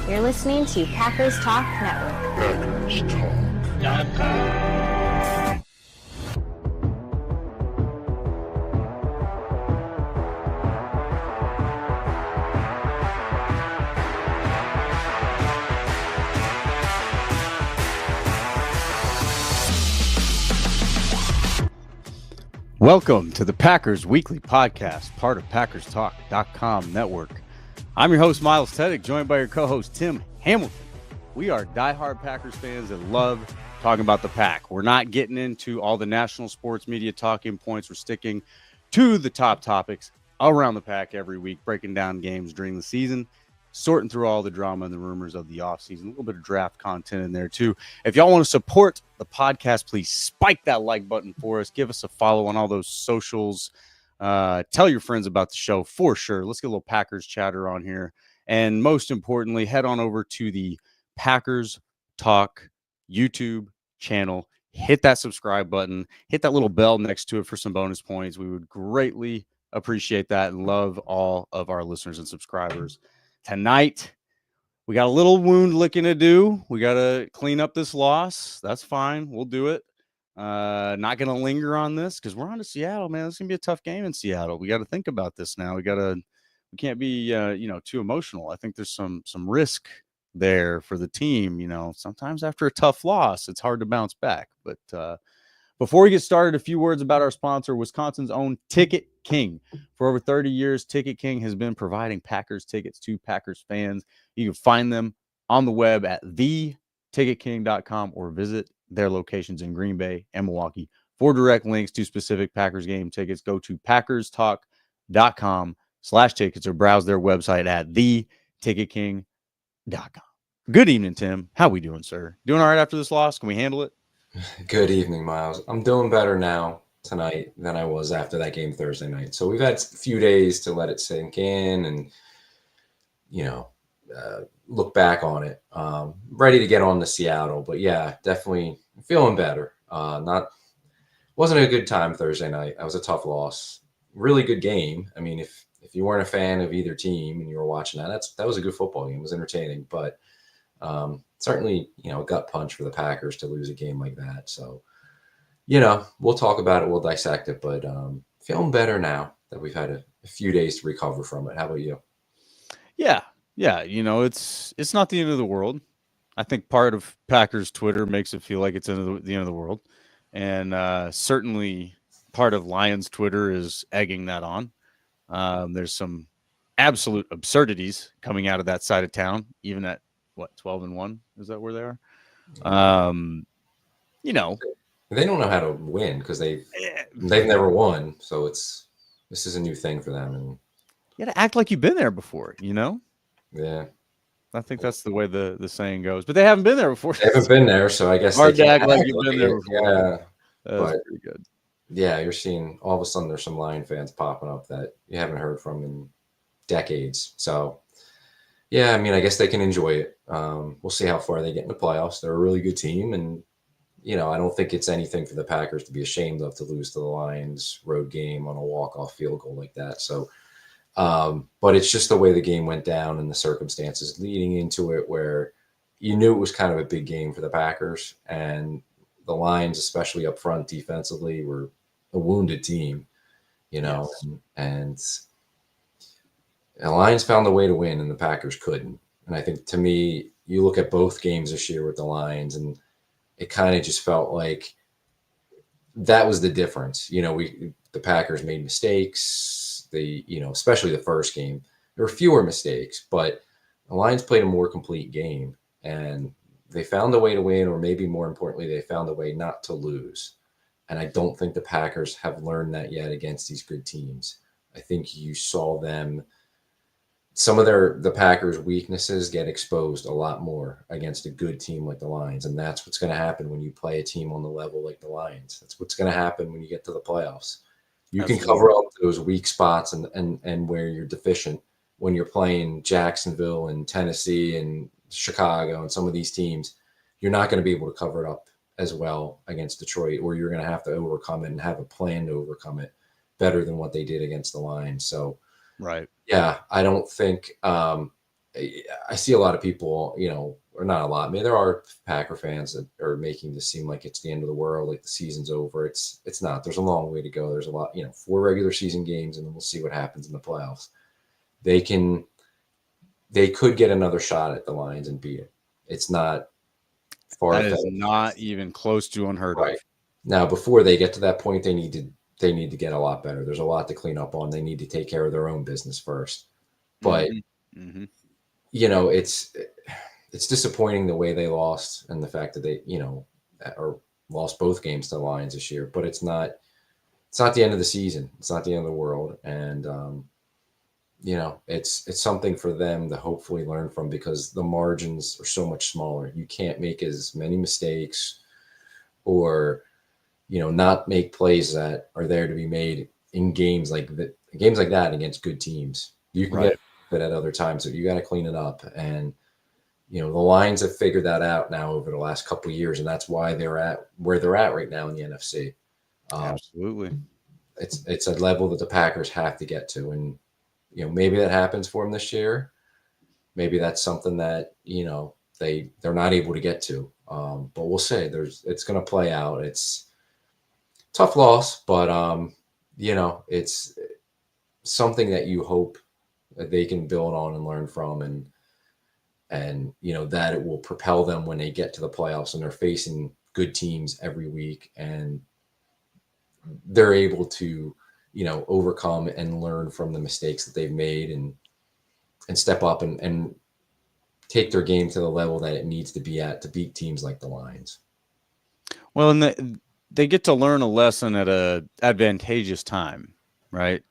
You're listening to Packers Talk Network. PackersTalk.com. Welcome to the Packers Weekly Podcast, part of PackersTalk.com network. I'm your host, Miles Teddick, joined by your co-host, Tim Hamilton. We are diehard Packers fans that love talking about the Pack. We're not getting into all the national sports media talking points. We're sticking to the top topics around the Pack every week, breaking down games during the season, sorting through all the drama and the rumors of the offseason, a little bit of draft content in there too. If y'all want to support the podcast, please spike that like button for us. Give us a follow on all those socials. Tell your friends about the show for sure. Let's get a little Packers chatter on here. And most importantly, head on over to the Packers Talk YouTube channel. Hit that subscribe button. Hit that little bell next to it for some bonus points. We would greatly appreciate that and love all of our listeners and subscribers. Tonight, we got a little wound licking to do. We got to clean up this loss. That's fine. We'll do it. Not going to linger on this because we're on to Seattle, man. It's going to be a tough game in Seattle. We got to think about this now. We can't be, too emotional. I think there's some risk there for the team. Sometimes after a tough loss, it's hard to bounce back. But before we get started, a few words about our sponsor, Wisconsin's own Ticket King. For over 30 years, Ticket King has been providing Packers tickets to Packers fans. You can find them on the web at theticketking.com or visit their locations in Green Bay and Milwaukee. For direct links to specific Packers game tickets, go to packerstalk.com/tickets or browse their website at theticketking.com. Good evening, Tim. How we doing, sir? Doing all right after this loss? Can we handle it? Good evening, Miles. I'm doing better now tonight than I was after that game Thursday night. So we've had a few days to let it sink in and, look back on it. Ready to get on to Seattle. But yeah, definitely feeling better. Wasn't a good time Thursday night. That was a tough loss. Really good game. I mean, if you weren't a fan of either team and you were watching that was a good football game. It was entertaining, but certainly, a gut punch for the Packers to lose a game like that. So, we'll talk about it. We'll dissect it, but feeling better now that we've had a few days to recover from it. How about you? Yeah. It's not the end of the world. I think part of Packers Twitter makes it feel like it's the end of the world. And certainly part of Lions Twitter is egging that on. There's some absolute absurdities coming out of that side of town, even at 12-1? Is that where they are? They don't know how to win because they've never won. So this is a new thing for them. And you got to act like you've been there before, Yeah. I think that's the way the saying goes. But they haven't been there before. They haven't been there, so I guess hard to act like you've been there before. Yeah. That's pretty good. Yeah, you're seeing all of a sudden there's some Lion fans popping up that you haven't heard from in decades. So, yeah, I mean, I guess they can enjoy it. We'll see how far they get in the playoffs. They're a really good team, and I don't think it's anything for the Packers to be ashamed of to lose to the Lions road game on a walk-off field goal like that. So, but it's just the way the game went down and the circumstances leading into it where you knew it was kind of a big game for the Packers, and the Lions, especially up front defensively, were a wounded team, Yes. and the Lions found a way to win and the Packers couldn't. And I think, to me, you look at both games this year with the Lions and it kind of just felt like that was the difference. The Packers made mistakes. Especially the first game, there were fewer mistakes, but the Lions played a more complete game and they found a way to win, or maybe more importantly, they found a way not to lose. And I don't think the Packers have learned that yet against these good teams. I think you saw some of the Packers' weaknesses get exposed a lot more against a good team like the Lions. And that's what's going to happen when you play a team on the level like the Lions. That's what's going to happen when you get to the playoffs. You can cover up those weak spots and where you're deficient when you're playing Jacksonville and Tennessee and Chicago and some of these teams. You're not going to be able to cover it up as well against Detroit, or you're going to have to overcome it and have a plan to overcome it better than what they did against the Lions. So, right. Yeah, I don't think I see a lot of people, or not a lot. I mean, there are Packer fans that are making this seem like it's the end of the world, like the season's over. It's not. There's a long way to go. There's a lot, 4 regular season games, and then we'll see what happens in the playoffs. They could get another shot at the Lions and beat it. It's not far That fetched. is not even close to unheard Right. of. Now, before they get to that point, they need to get a lot better. There's a lot to clean up on. They need to take care of their own business first. But Mm-hmm. it's disappointing the way they lost and the fact that they or lost both games to the Lions this year. But it's not the end of the season. It's not the end of the world, and it's something for them to hopefully learn from, because the margins are so much smaller. You can't make as many mistakes, or not make plays that are there to be made in games like that against good teams. You can get it at other times, so you got to clean it up. And the Lions have figured that out now over the last couple of years, and that's why they're at where they're at right now in the NFC. Absolutely. It's a level that the Packers have to get to, and maybe that happens for them this year. Maybe that's something that they're not able to get to. But we'll see. It's going to play out. It's tough loss, but it's something that you hope that they can build on and learn from, and that it will propel them when they get to the playoffs and they're facing good teams every week, and they're able to overcome and learn from the mistakes that they've made, and step up and take their game to the level that it needs to be at to beat teams like the Lions. Well, and they get to learn a lesson at a advantageous time, right?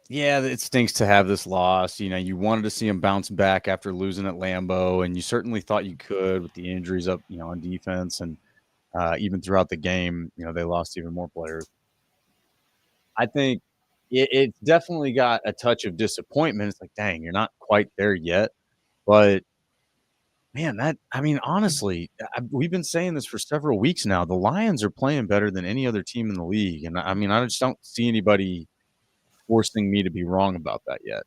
Yeah, it stinks to have this loss. You wanted to see them bounce back after losing at Lambeau, and you certainly thought you could with the injuries up, on defense, and even throughout the game, they lost even more players. I think it's definitely got a touch of disappointment. It's like, dang, you're not quite there yet. But man, honestly, we've been saying this for several weeks now. The Lions are playing better than any other team in the league. And I just don't see anybody forcing me to be wrong about that yet.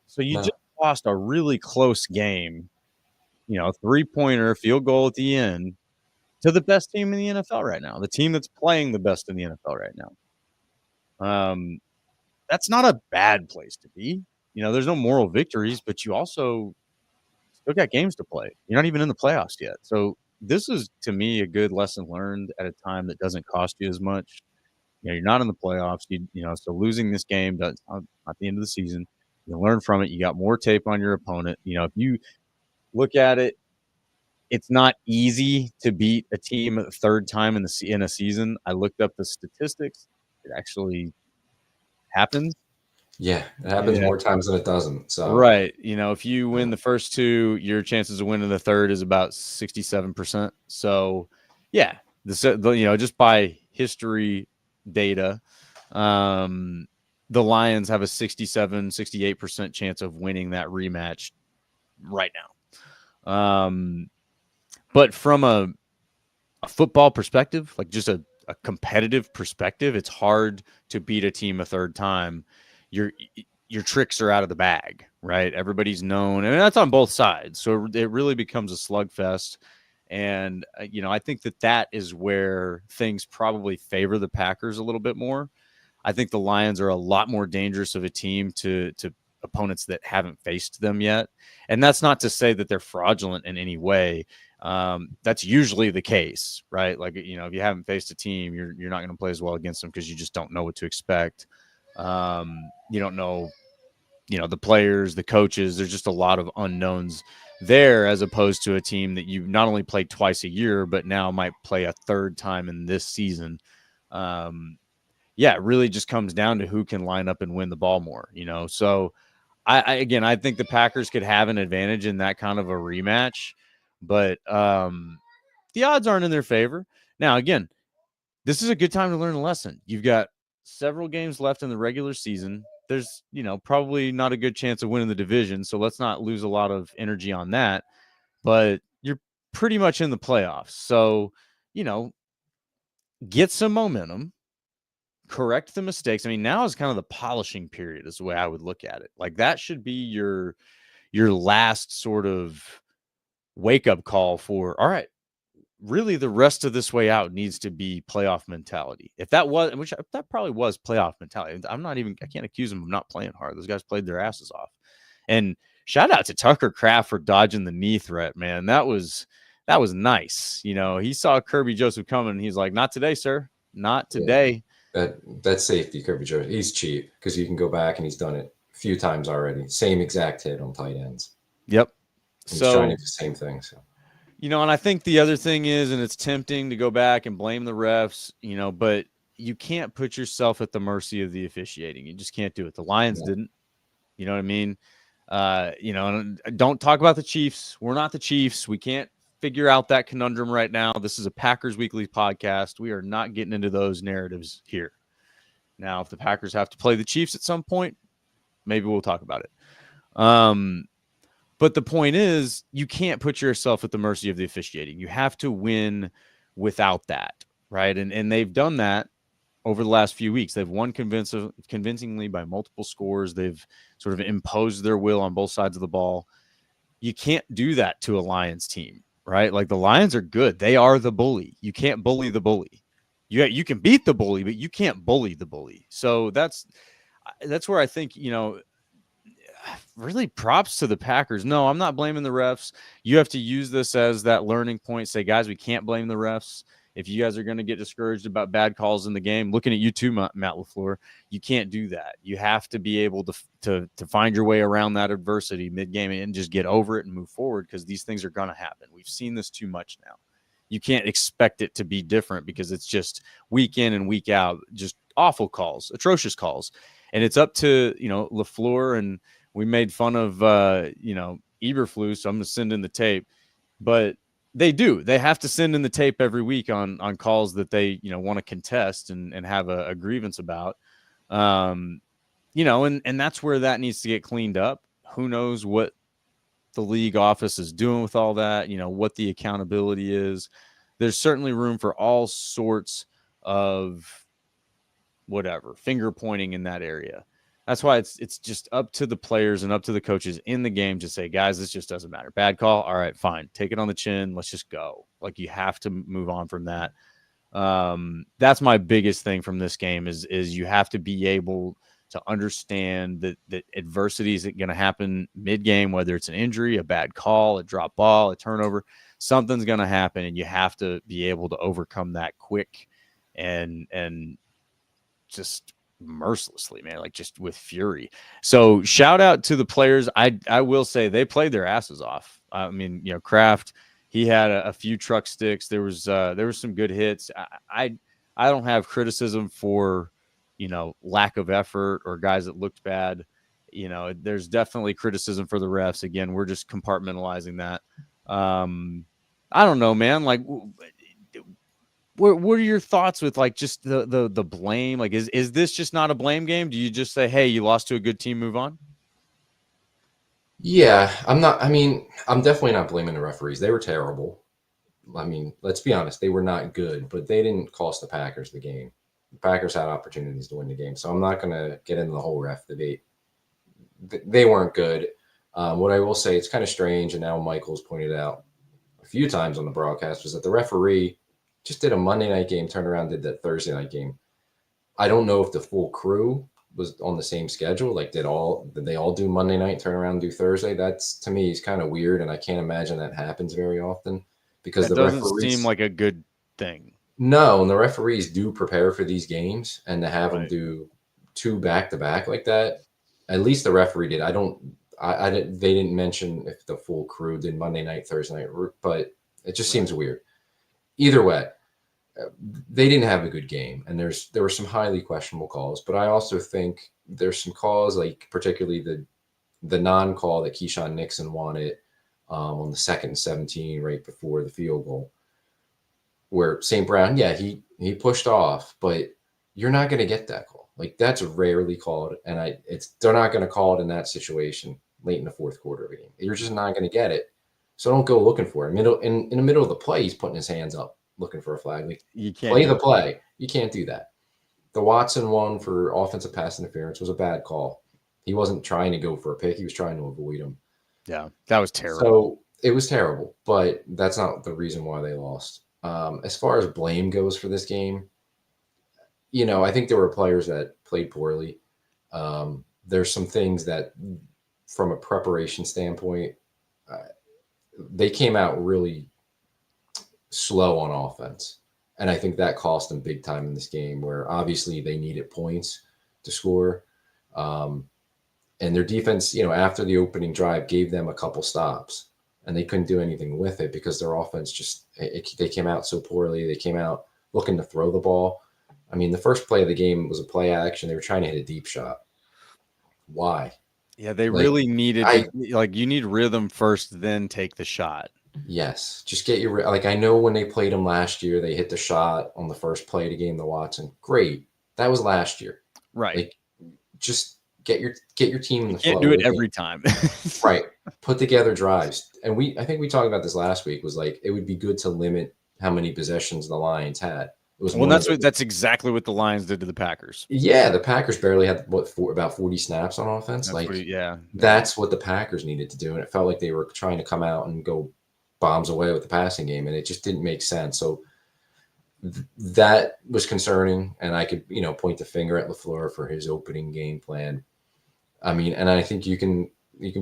So you just lost a really close game, 3-pointer, field goal at the end, to the best team in the NFL right now, the team that's playing the best in the NFL right now. That's not a bad place to be. There's no moral victories, but you also still got games to play. You're not even in the playoffs yet. So this is, to me, a good lesson learned at a time that doesn't cost you as much. You're not in the playoffs. So losing this game at the end of the season, you learn from it. You got more tape on your opponent. If you look at it, it's not easy to beat a team a third time in a season. I looked up the statistics. It actually happens. Yeah, it happens more times than it doesn't. So right, if you win the first 2, your chances of winning the third is about 67%. So, yeah, just by history data, the Lions have a 68% chance of winning that rematch right now. But from a football perspective, like just a competitive perspective, it's hard to beat a team a third time. Your tricks are out of the bag, right? Everybody's known, and that's on both sides. So it really becomes a slugfest. And, I think that is where things probably favor the Packers a little bit more. I think the Lions are a lot more dangerous of a team to opponents that haven't faced them yet. And that's not to say that they're fraudulent in any way. That's usually the case, right? Like, if you haven't faced a team, you're not going to play as well against them because you just don't know what to expect. You don't know, the players, the coaches. There's just a lot of unknowns there, as opposed to a team that you not only played twice a year, but now might play a third time in this season. Yeah, it really just comes down to who can line up and win the ball more, So I think the Packers could have an advantage in that kind of a rematch, but the odds aren't in their favor. Now, again, this is a good time to learn a lesson. You've got several games left in the regular season. There's, probably not a good chance of winning the division, so let's not lose a lot of energy on that. But you're pretty much in the playoffs. So, get some momentum, correct the mistakes. I mean, now is kind of the polishing period is the way I would look at it. Like that should be your last sort of wake up call for, all right, really the rest of this way out needs to be playoff mentality. If that was, which that probably was playoff mentality. I can't accuse them of not playing hard. Those guys played their asses off. And shout out to Tucker Kraft for dodging the knee threat, man. That was nice. You know, he saw Kirby Joseph coming and he's like, not today, sir. Not today. Yeah, that safety, Kirby Joseph, he's cheap because you can go back and he's done it a few times already. Same exact hit on tight ends. Yep. He's trying to do the same thing. So. You know, and I think the other thing is, and it's tempting to go back and blame the refs, you know, but you can't put yourself at the mercy of the officiating. You just can't do it. The Lions didn't. You know what I mean? You know, and don't talk about the Chiefs. We're not the Chiefs. We can't figure out that conundrum right now. This is a Packers Weekly podcast. We are not getting into those narratives here. Now, if the Packers have to play the Chiefs at some point, maybe we'll talk about it. But the point is, you can't put yourself at the mercy of the officiating. You have to win without that, right? And they've done that over the last few weeks. They've won convincingly by multiple scores. They've sort of imposed their will on both sides of the ball. You can't do that to a Lions team, right? Like the Lions are good. They are the bully. You can't bully the bully. You can beat the bully, but you can't bully the bully. So that's where I think, you know, really props to the Packers. No, I'm not blaming the refs. You have to use this as that learning point. Say, guys, we can't blame the refs. If you guys are going to get discouraged about bad calls in the game, looking at you too, Matt LaFleur, you can't do that. You have to be able to find your way around that adversity mid-game and just get over it and move forward because these things are going to happen. We've seen this too much now. You can't expect it to be different because it's just week in and week out, just awful calls, atrocious calls. And it's up to, you know, LaFleur, and we made fun of, you know, Eberflus, so I'm going to send in the tape. But they have to send in the tape every week on calls that they, you know, want to contest and have a grievance about. You know, and that's where that needs to get cleaned up. Who knows what the league office is doing with all that, you know, what the accountability is. There's certainly room for all sorts of whatever, finger pointing in that area. That's why it's just up to the players and up to the coaches in the game to say, guys, this just doesn't matter. Bad call. All right, fine. Take it on the chin. Let's just go. Like you have to move on from that. That's my biggest thing from this game is you have to be able to understand that adversity is going to happen mid-game, whether it's an injury, a bad call, a drop ball, a turnover, something's going to happen, and you have to be able to overcome that quick and just mercilessly, man, like just with fury. So shout out to the players. I will say they played their asses off. I mean, you know, Kraft, he had a few truck sticks. There was some good hits. I don't have criticism for, you know, lack of effort or guys that looked bad. You know, there's definitely criticism for the refs. Again, we're just compartmentalizing that. I don't know, man. Like, what are your thoughts with like just the blame? Like, is this just not a blame game? Do you just say, hey, you lost to a good team, move on? Yeah, I'm definitely not blaming the referees. They were terrible. I mean, let's be honest, they were not good, but they didn't cost the Packers the game. The Packers had opportunities to win the game, so I'm not going to get into the whole ref debate. They weren't good. What I will say, it's kind of strange, and now Michael's pointed out a few times on the broadcast, was that the referee just did a Monday night game, turned around, did that Thursday night game. I don't know if the full crew was on the same schedule. Like, did they all do Monday night, turn around, and do Thursday? That's, to me, is kind of weird, and I can't imagine that happens very often because that doesn't seem like a good thing. No, and the referees do prepare for these games, and to have them do two back-to-back like that, at least the referee did. They didn't mention if the full crew did Monday night, Thursday night, but it just seems weird. Either way, they didn't have a good game, and there were some highly questionable calls, but I also think there's some calls, like particularly the non-call that Keyshawn Nixon wanted on the 2nd and 17 right before the field goal, where St. Brown, yeah, he pushed off, but you're not going to get that call. Like, that's rarely called, and they're not going to call it in that situation late in the fourth quarter of a game. You're just not going to get it. So don't go looking for it. In the middle of the play, he's putting his hands up looking for a flag. Like, you can't play the play. You can't do that. the Watson one for offensive pass interference was a bad call. He wasn't trying to go for a pick. He was trying to avoid him. Yeah, that was terrible. So it was terrible, but that's not the reason why they lost. As far as blame goes for this game, I think there were players that played poorly. There's some things that, from a preparation standpoint, they came out really slow on offense. And I think that cost them big time in this game, where obviously they needed points to score. And their defense, after the opening drive, gave them a couple stops, and they couldn't do anything with it because their offense they came out so poorly. They came out looking to throw the ball. I mean, the first play of the game was a play action. They were trying to hit a deep shot. Why? Yeah, they really needed you need rhythm first, then take the shot. Yes, just get your I know when they played them last year, they hit the shot on the first play of the game to Watson. Great, that was last year. Right. Just get your team in the flow. Can't do it every time. Right. Put together drives, and I think we talked about this last week. Was it would be good to limit how many possessions the Lions had. That's exactly what the Lions did to the Packers. Yeah, the Packers barely had about 40 snaps on offense. That's what the Packers needed to do, and it felt like they were trying to come out and go bombs away with the passing game, and it just didn't make sense. So that was concerning, and I could point the finger at LaFleur for his opening game plan. I mean, and I think you can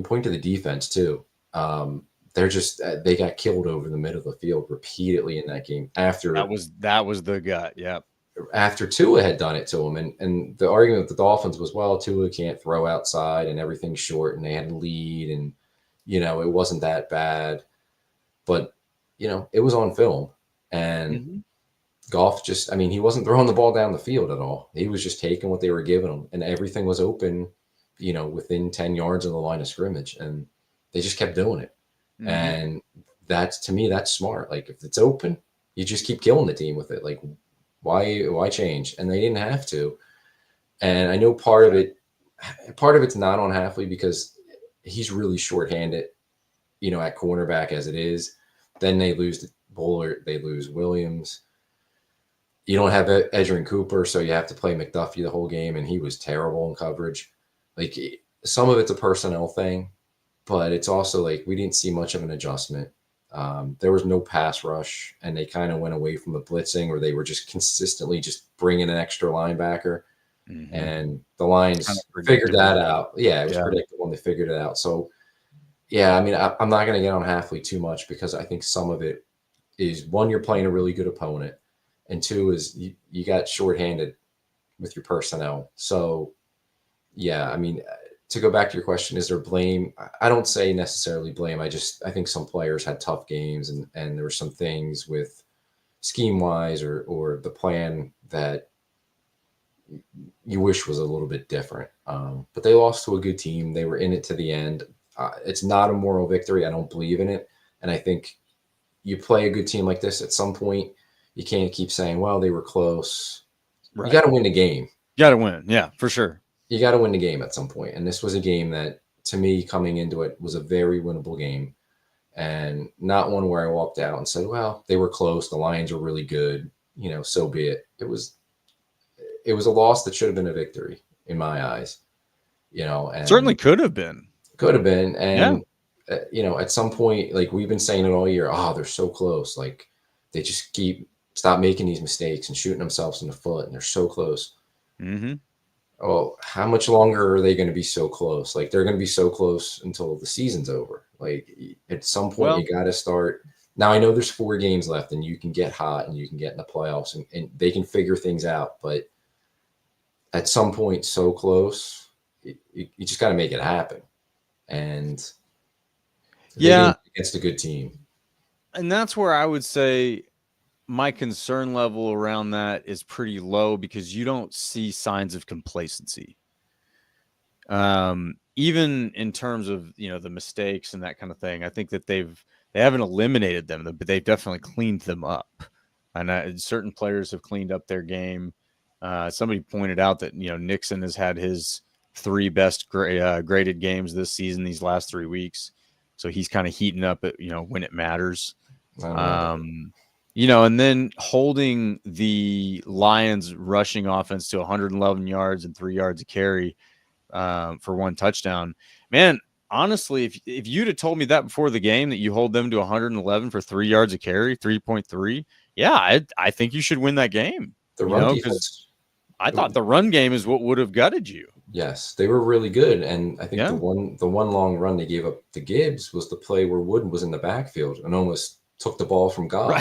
point to the defense too. They got killed over the middle of the field repeatedly in that game. After that was the gut. Yeah. After Tua had done it to him, and the argument with the Dolphins was, well, Tua can't throw outside and everything's short, and they had a lead, and it wasn't that bad, but it was on film, and Goff he wasn't throwing the ball down the field at all. He was just taking what they were giving him, and everything was open, within 10 yards of the line of scrimmage, and they just kept doing it. And to me, that's smart. If it's open, you just keep killing the team with it. Why change? And they didn't have to. And I know part of it's not on Halfley because he's really shorthanded, at cornerback as it is. Then they lose Bullard, they lose Williams. You don't have Edgerrin Cooper, so you have to play McDuffie the whole game, and he was terrible in coverage. Some of it's a personnel thing, but it's also we didn't see much of an adjustment. There was no pass rush, and they kind of went away from the blitzing, where they were just consistently just bringing an extra linebacker. And the Lions figured that out. Yeah, it was predictable, and they figured it out. So, yeah, I mean, I'm not going to get on Halfley too much because I think some of it is, one, you're playing a really good opponent, and two is you got shorthanded with your personnel. So, yeah, I mean, to go back to your question, is there blame? I don't say necessarily blame. I think some players had tough games, and there were some things with scheme-wise or the plan that you wish was a little bit different. But they lost to a good team. They were in it to the end. It's not a moral victory. I don't believe in it. And I think you play a good team like this, at some point, you can't keep saying, well, they were close. Right. You got to win the game. You got to win. Yeah, for sure. You got to win the game at some point. And this was a game that, to me, coming into it, was a very winnable game, and not one where I walked out and said, well, they were close. The Lions were really good. So be it. It was a loss that should have been a victory in my eyes, and certainly could have been. And, at some point, we've been saying it all year, they're so close. They just stop making these mistakes and shooting themselves in the foot, and they're so close. Mm-hmm. Well, how much longer are they going to be so close? They're going to be so close until the season's over. At some point, you got to start. Now, I know there's 4 games left, and you can get hot and you can get in the playoffs, and they can figure things out. But at some point, so close, you just got to make it happen. And against a good team. And that's where I would say my concern level around that is pretty low, because you don't see signs of complacency. Even in terms of, the mistakes and that kind of thing. I think that they haven't eliminated them, but they've definitely cleaned them up. And certain players have cleaned up their game. Somebody pointed out that, Nixon has had his 3 best graded games this season, these last 3 weeks. So he's kind of heating up at, when it matters. And then holding the Lions rushing offense to 111 yards and 3 yards a carry for one touchdown. Man, honestly, if you'd have told me that before the game, that you hold them to 111 for 3 yards a carry, 3.3, yeah, I think you should win that game. The run Because defense, I thought the run game is what would have gutted you. yes, they were really good. And I think Yeah. the one long run they gave up to Gibbs was the play where Wooden was in the backfield and almost took the ball from Goff.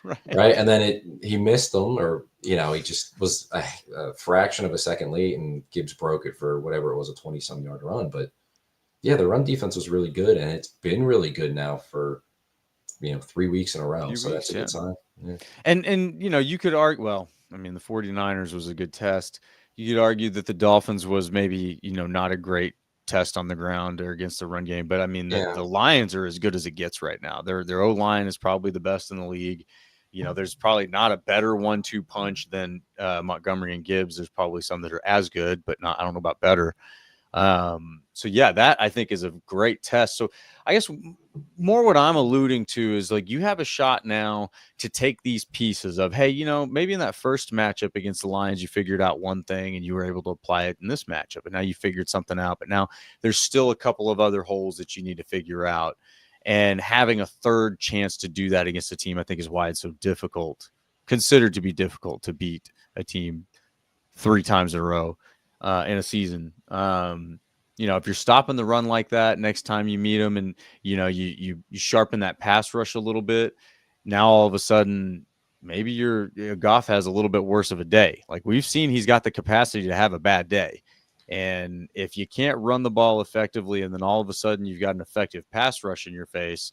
Right. And then he missed them, or, he just was a fraction of a second late, and Gibbs broke it for whatever it was, a 20-some yard run. But yeah, the run defense was really good, and it's been really good now for, 3 weeks in a row. So that's a good sign. Yeah. And you could argue, well, I mean, the 49ers was a good test. You could argue that the Dolphins was maybe, not a great test on the ground or against the run game. But I mean, the Lions are as good as it gets right now. Their O-line is probably the best in the league. There's probably not a better 1-2 punch than Montgomery and Gibbs. There's probably some that are as good, but I don't know about better. So yeah, that I think is a great test. So I guess more what I'm alluding to is, like, you have a shot now to take these pieces of, hey, maybe in that first matchup against the Lions, you figured out one thing and you were able to apply it in this matchup, and now you figured something out, but now there's still a couple of other holes that you need to figure out. And having a third chance to do that against a team, I think, is why it's so considered to be difficult to beat a team 3 times in a row in a season. If you're stopping the run like that, next time you meet them, and you sharpen that pass rush a little bit, now all of a sudden maybe Goff has a little bit worse of a day. Like, we've seen, he's got the capacity to have a bad day. And if you can't run the ball effectively, and then all of a sudden you've got an effective pass rush in your face,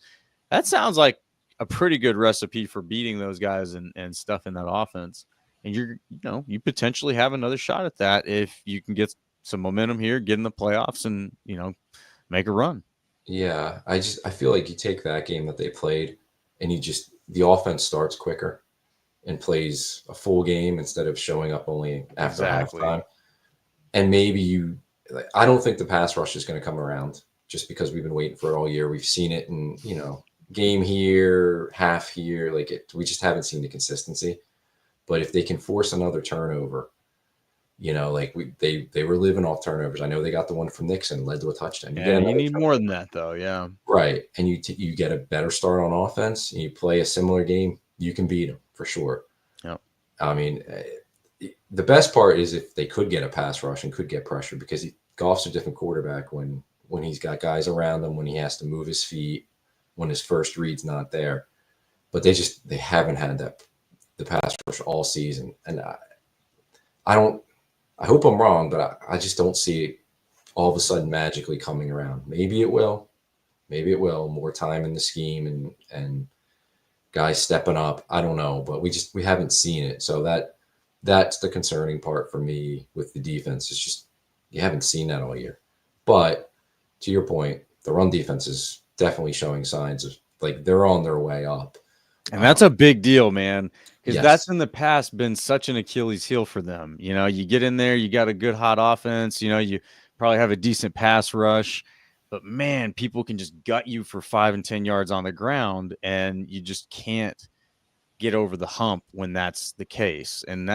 that sounds like a pretty good recipe for beating those guys and stuff in that offense. And you potentially have another shot at that if you can get some momentum here, get in the playoffs, and make a run. Yeah, I feel like you take that game that they played, and the offense starts quicker and plays a full game instead of showing up only after halftime. And maybe I don't think the pass rush is going to come around, just because we've been waiting for it all year. We've seen it in, game here, half here. We just haven't seen the consistency. But if they can force another turnover, they were living off turnovers. I know they got the one from Nixon, led to a touchdown. You need more than that, though. Yeah. Right. And you get a better start on offense, and you play a similar game, you can beat them for sure. Yeah. I mean, the best part is if they could get a pass rush and could get pressure, because Goff's a different quarterback when he's got guys around him, when he has to move his feet, when his first read's not there. But they haven't had the pass rush all season. And I hope I'm wrong, but I just don't see it all of a sudden magically coming around. Maybe it will. More time in the scheme and guys stepping up. I don't know, but we haven't seen it. So that's the concerning part for me with the defense. It's just, you haven't seen that all year. But to your point, the run defense is definitely showing signs of, like, they're on their way up. And that's a big deal, man, because Yes. that's in the past been such an Achilles heel for them. You get in there, you got a good hot offense, you probably have a decent pass rush, but man, people can just gut you for 5 and 10 yards on the ground, and you just can't get over the hump when that's the case. And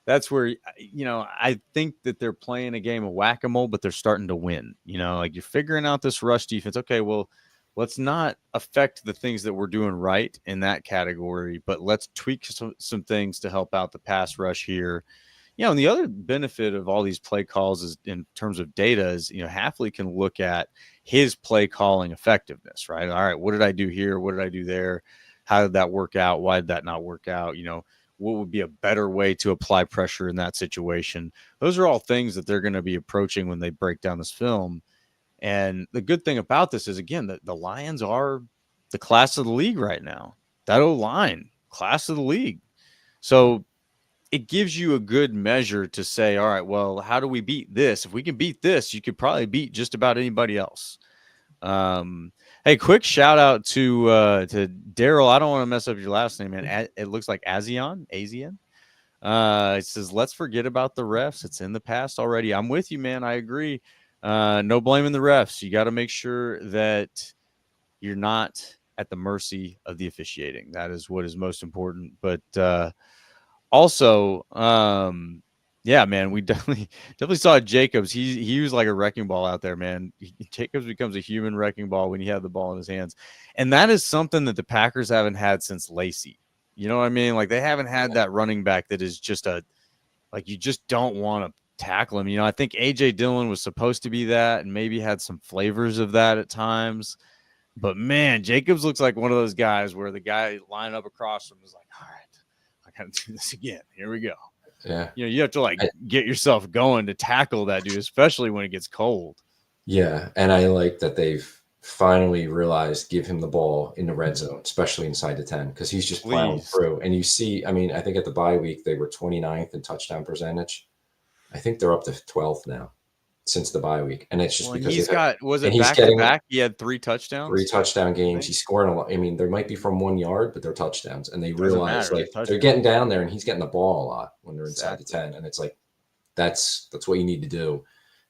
that's where, I think that they're playing a game of whack-a-mole, but they're starting to win. Like, you're figuring out this rush defense. Okay, well, let's not affect the things that we're doing right in that category, but let's tweak some things to help out the pass rush here. And the other benefit of all these play calls is, in terms of data, is, Hafley can look at his play calling effectiveness, right? All right, what did I do here? What did I do there? How did that work out? Why did that not work out? What would be a better way to apply pressure in that situation? Those are all things that they're going to be approaching when they break down this film. And the good thing about this is, again, that the Lions are the class of the league right now. That O-line, class of the league. So it gives you a good measure to say, all right, well, how do we beat this? If we can beat this, you could probably beat just about anybody else. Hey, quick shout out to Daryl. I don't want to mess up your last name, man. It looks like Azian. It says, let's forget about the refs. It's in the past already. I'm with you, man. I agree. No blaming the refs. You got to make sure that you're not at the mercy of the officiating. That is what is most important. But also, yeah, man, we definitely saw Jacobs. He was like a wrecking ball out there, man. Jacobs becomes a human wrecking ball when you have the ball in his hands, and that is something that the Packers haven't had since Lacey. You know what I mean? Like they haven't had that running back that is just like you just don't want to tackle him. You know, I think AJ Dillon was supposed to be that, and maybe had some flavors of that at times. But man, Jacobs looks like one of those guys where the guy lined up across from him is like, all right, I gotta do this again. Here we go. Yeah. You know, you have to like get yourself going to tackle that dude, especially when it gets cold. Yeah. And I like that they've finally realized give him the ball in the red zone, especially inside the 10, because he's just plowing through. And you see, I mean, I think at the bye week, they were 29th in touchdown percentage. I think they're up to 12th now since the bye week. And it's just because he's got, was it back to back? He had 3 touchdowns? 3 touchdown games. He's scoring a lot. I mean, there might be from 1 yard, but they're touchdowns. And they realize like they're getting down there and he's getting the ball a lot when they're inside the 10. And it's like, that's what you need to do.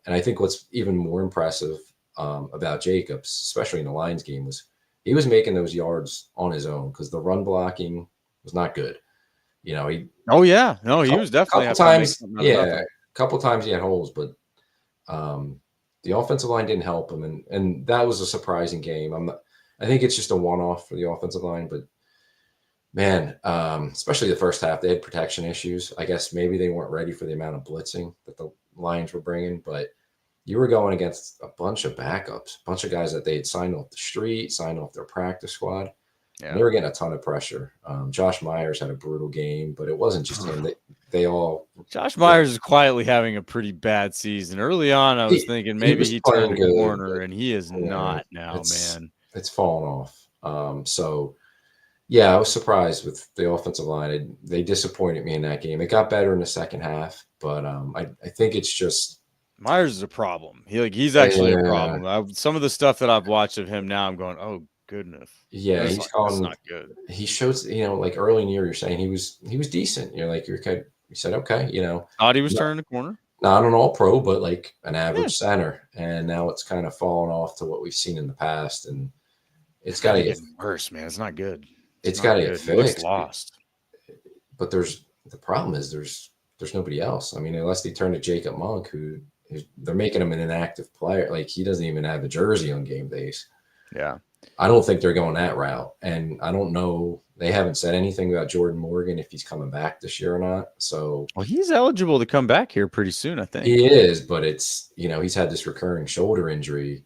And I think what's even more impressive about Jacobs, especially in the Lions game, was he was making those yards on his own because the run blocking was not good. You know, he was definitely a couple times he had holes, but the offensive line didn't help him, and that was a surprising game. I think it's just a one-off for the offensive line, but man, especially the first half, they had protection issues. I guess maybe they weren't ready for the amount of blitzing that the Lions were bringing, but you were going against a bunch of backups, a bunch of guys that they had signed off the street, signed off their practice squad. Yeah. They were getting a ton of pressure. Josh Myers had a brutal game, but it wasn't just him. They all. Josh Myers is quietly having a pretty bad season. Early on, I was thinking maybe he turned the corner, and he is not now, man. It's fallen off. So, yeah, I was surprised with the offensive line. They disappointed me in that game. It got better in the second half, but I think it's just. Myers is a problem. He's actually a problem. Some of the stuff that I've watched of him now, I'm going, oh goodness. Yeah, he's not good. He shows, like early in the year, you're saying he was decent. You're like, you said, okay, thought he was turning the corner. Not an all-pro, but like an average center. And now it's kind of fallen off to what we've seen in the past, and it's got to get worse, man. It's not good. It's got to get fixed. It looks lost. But the problem is there's nobody else. I mean, unless they turn to Jacob Monk, who they're making him an inactive player. Like he doesn't even have a jersey on game days. Yeah. I don't think they're going that route. And I don't know. They haven't said anything about Jordan Morgan, if he's coming back this year or not. So he's eligible to come back here pretty soon, I think. He is, but it's, he's had this recurring shoulder injury.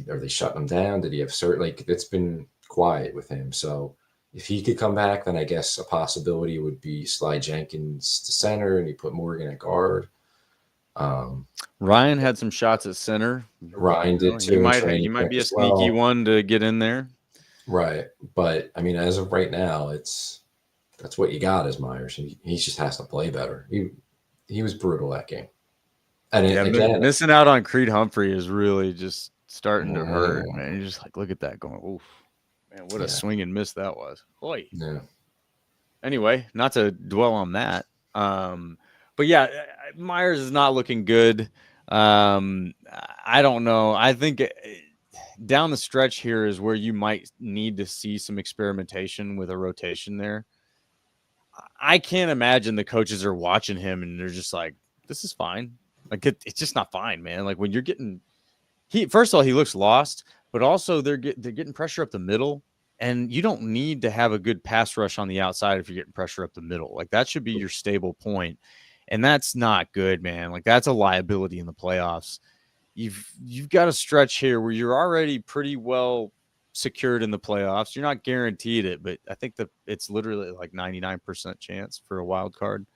Are they shutting him down? Did he have it's been quiet with him. So if he could come back, then I guess a possibility would be slide Jenkins to center and you put Morgan at guard. Ryan had some shots at center. Ryan did too. He might be a sneaky one to get in there. Right. But I mean, as of right now, that's what you got as Myers. He just has to play better. He was brutal that game. And again, missing out on Creed Humphrey is really just starting to hurt, man. You're just like, look at that going, oof. Man, what a swing and miss that was. Boy. Yeah. Anyway, not to dwell on that. But yeah, Myers is not looking good. I don't know. I think down the stretch here is where you might need to see some experimentation with a rotation there. I can't imagine the coaches are watching him and they're just like, this is fine. Like it's just not fine, man. Like when you're getting first of all, he looks lost, but also they're getting pressure up the middle. And you don't need to have a good pass rush on the outside if you're getting pressure up the middle. Like that should be your stable point. And that's not good, man. Like that's a liability in the playoffs. You've got a stretch here where you're already pretty well secured in the playoffs. You're not guaranteed it, but I think that it's literally like 99% chance for a wild card.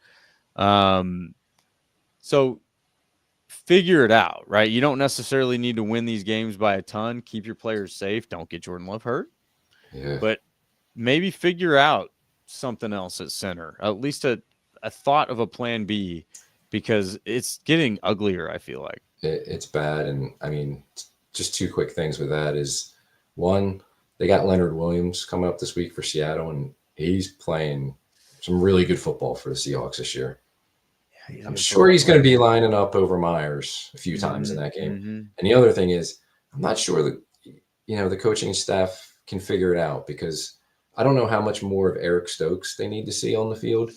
So figure it out, right? You don't necessarily need to win these games by a ton. Keep your players safe. Don't get Jordan Love hurt. Yeah. But maybe figure out something else at center, at least a thought of a plan B, because it's getting uglier, I feel like. It's bad. And I mean, just 2 quick things with that is, one, they got Leonard Williams coming up this week for Seattle, and he's playing some really good football for the Seahawks this year. Yeah, I'm sure he's going to be lining up over Myers a few times in that game. Mm-hmm. And the other thing is, I'm not sure that, the coaching staff can figure it out, because I don't know how much more of Eric Stokes they need to see on the field,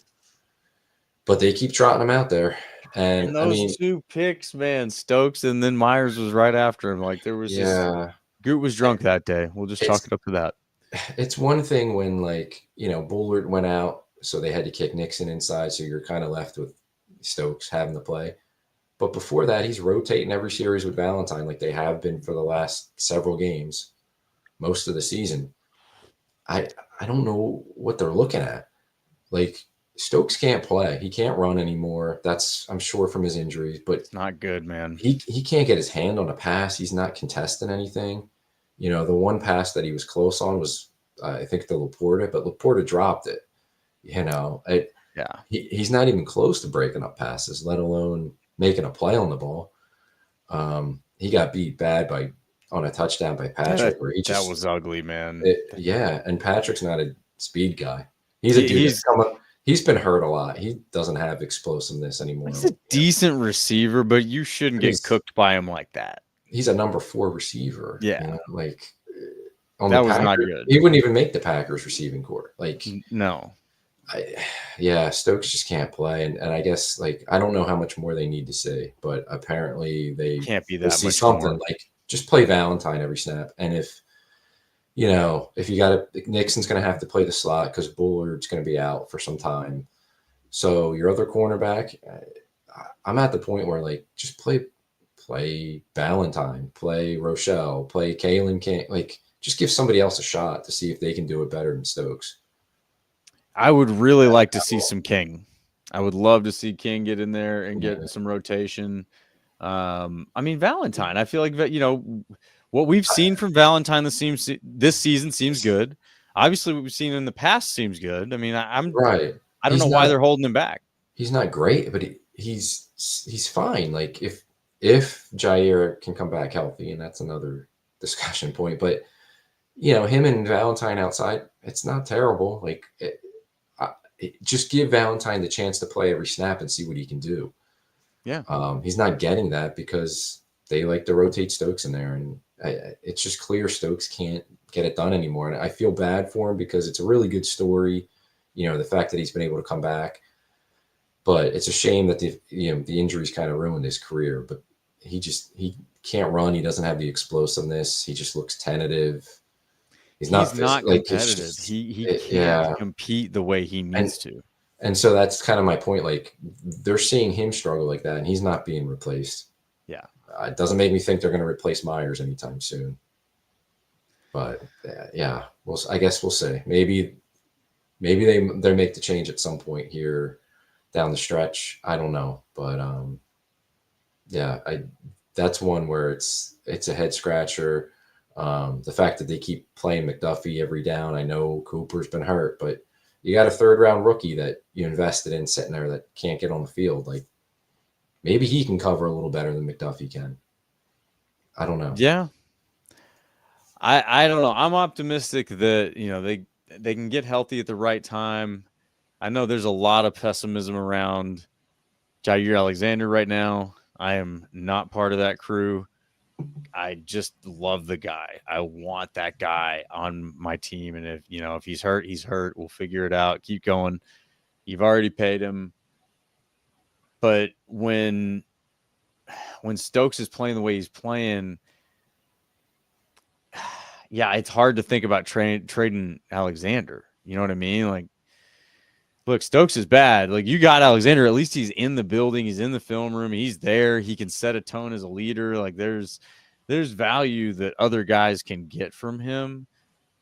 but they keep trotting him out there. And I those mean, 2 picks, man, Stokes and then Myers was right after him. Like there was just yeah, Goot was drunk that day. We'll just chalk it's it up to that. it's one thing when, like, Bullard went out, so they had to kick Nixon inside, so you're kind of left with Stokes having to play. But before that, he's rotating every series with Valentine, like they have been for the last several games, most of the season. I don't know what they're looking at. Like, Stokes can't play. He can't run anymore. That's, I'm sure, from his injuries, but It's not good, man. he can't get his hand on a pass. He's not contesting anything. The one pass that he was close on was, I think, the Laporta, but Laporta dropped it. Yeah. He's not even close to breaking up passes, let alone making a play on the ball. He got beat bad on a touchdown by Patrick, where that was ugly, man. And Patrick's not a speed guy. He's a dude that's coming. He's been hurt a lot. He doesn't have explosiveness anymore. He's a decent receiver, but you shouldn't get cooked by him like that. He's a number 4 receiver. Yeah. On that the was Packers, not good. He wouldn't even make the Packers receiving corps. No. Stokes just can't play. And I guess, I don't know how much more they need to see, but apparently they can't be that see much something more. Just play Valentine every snap. And if you got Nixon's going to have to play the slot because Bullard's going to be out for some time. So your other cornerback, I'm at the point where just play Valentine, play Rochelle, play Kalen. Just give somebody else a shot to see if they can do it better than Stokes. I would really like to see some King. I would love to see King get in there and get some rotation. Valentine, I feel like what we've seen from Valentine this season seems good. Obviously, what we've seen in the past seems good. I mean, I'm right. I don't know why they're holding him back. He's not great, but he's fine. If Jair can come back healthy, and that's another discussion point, but him and Valentine outside, it's not terrible. Just give Valentine the chance to play every snap and see what he can do. Yeah. He's not getting that because they like to rotate Stokes in there, and it's just clear Stokes can't get it done anymore. And I feel bad for him because it's a really good story, the fact that he's been able to come back. But it's a shame that the injuries kind of ruined his career. But he can't run. He doesn't have the explosiveness. He just looks tentative. He's not competitive. He can't compete the way he needs to. And so that's kind of my point. They're seeing him struggle like that, and he's not being replaced. Yeah. It doesn't make me think they're going to replace Myers anytime soon. But well, I guess we'll see. Maybe they make the change at some point here down the stretch. I don't know, but that's one where it's a head scratcher. The fact that they keep playing McDuffie every down. I know Cooper's been hurt, but you got a 3rd-round rookie that you invested in sitting there that can't get on the field. Maybe he can cover a little better than McDuffie can. I don't know. Yeah. I don't know. I'm optimistic that, they can get healthy at the right time. I know there's a lot of pessimism around Jair Alexander right now. I am not part of that crew. I just love the guy. I want that guy on my team. And if he's hurt, he's hurt. We'll figure it out. Keep going. You've already paid him. But when Stokes is playing the way he's playing, it's hard to think about trading Alexander. You know what I mean? Look, Stokes is bad. You got Alexander. At least he's in the building. He's in the film room. He's there. He can set a tone as a leader. There's value that other guys can get from him.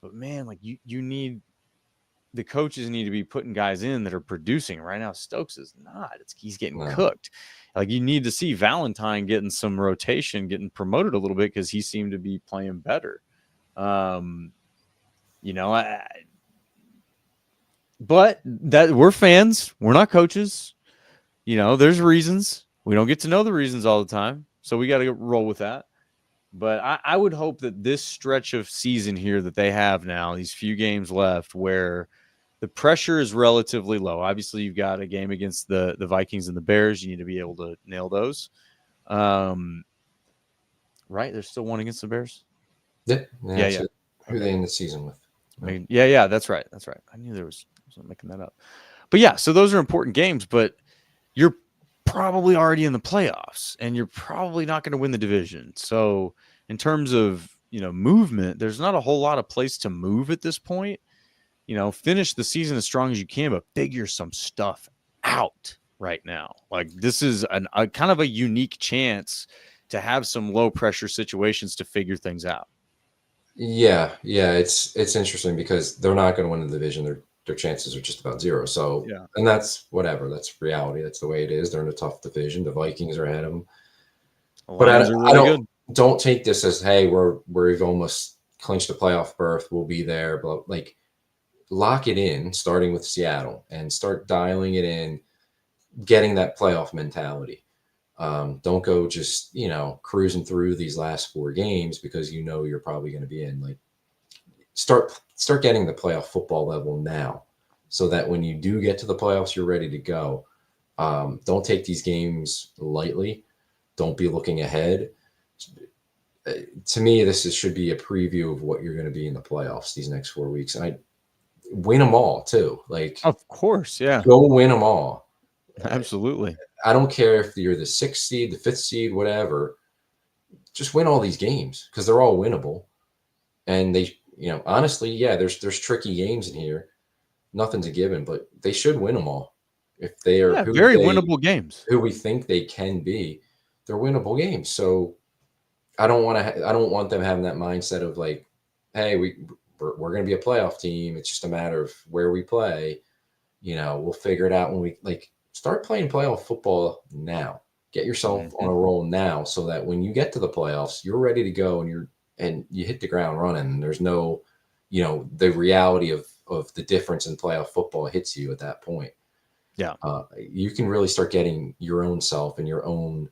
But man, you need the coaches need to be putting guys in that are producing. Right now, Stokes is not. He's getting cooked. You need to see Valentine getting some rotation, getting promoted a little bit because he seemed to be playing better. But that we're fans. We're not coaches. There's reasons. We don't get to know the reasons all the time. So we got to roll with that. But I would hope that this stretch of season here that they have now, these few games left where the pressure is relatively low. Obviously, you've got a game against the Vikings and the Bears. You need to be able to nail those. Right? There's still one against the Bears? Yeah. Who they end the season with? I mean, yeah, that's right. I knew I was making that up. But yeah, so those are important games, but you're probably already in the playoffs and you're probably not going to win the division. So in terms of, movement, there's not a whole lot of place to move at this point. Finish the season as strong as you can, but figure some stuff out right now. Like this is a kind of a unique chance to have some low pressure situations to figure things out. Yeah, it's interesting because they're not going to win the division. Their chances are just about zero. So, Yeah. and that's whatever. That's reality. That's the way it is. They're in a tough division. The Vikings are ahead of them. But I don't take this as, hey, we've almost clinched a playoff berth. We'll be there. But like, lock it in, starting with Seattle, and start dialing it in, getting that playoff mentality. Don't go just cruising through these last 4 games because you're probably going to be in. Like, start getting the playoff football level now, so that when you do get to the playoffs, you're ready to go. Don't take these games lightly. Don't be looking ahead. To me, should be a preview of what you're going to be in the playoffs these next 4 weeks, and I win them all too. Like, of course, yeah, go win them all. Absolutely. I don't care if you're the 6th seed, the 5th seed, whatever. Just win all these games because they're all winnable. And they, honestly, yeah, there's tricky games in here. Nothing's a given, but they should win them all. If they are very winnable games, who we think they can be, they're winnable games. So I don't want them having that mindset of like, hey, we're going to be a playoff team. It's just a matter of where we play. We'll figure it out when we start playing playoff football now. Get yourself on a roll now, so that when you get to the playoffs, you're ready to go and you hit the ground running. There's no, the reality of the difference in playoff football hits you at that point. Yeah. You can really start getting your own self and your own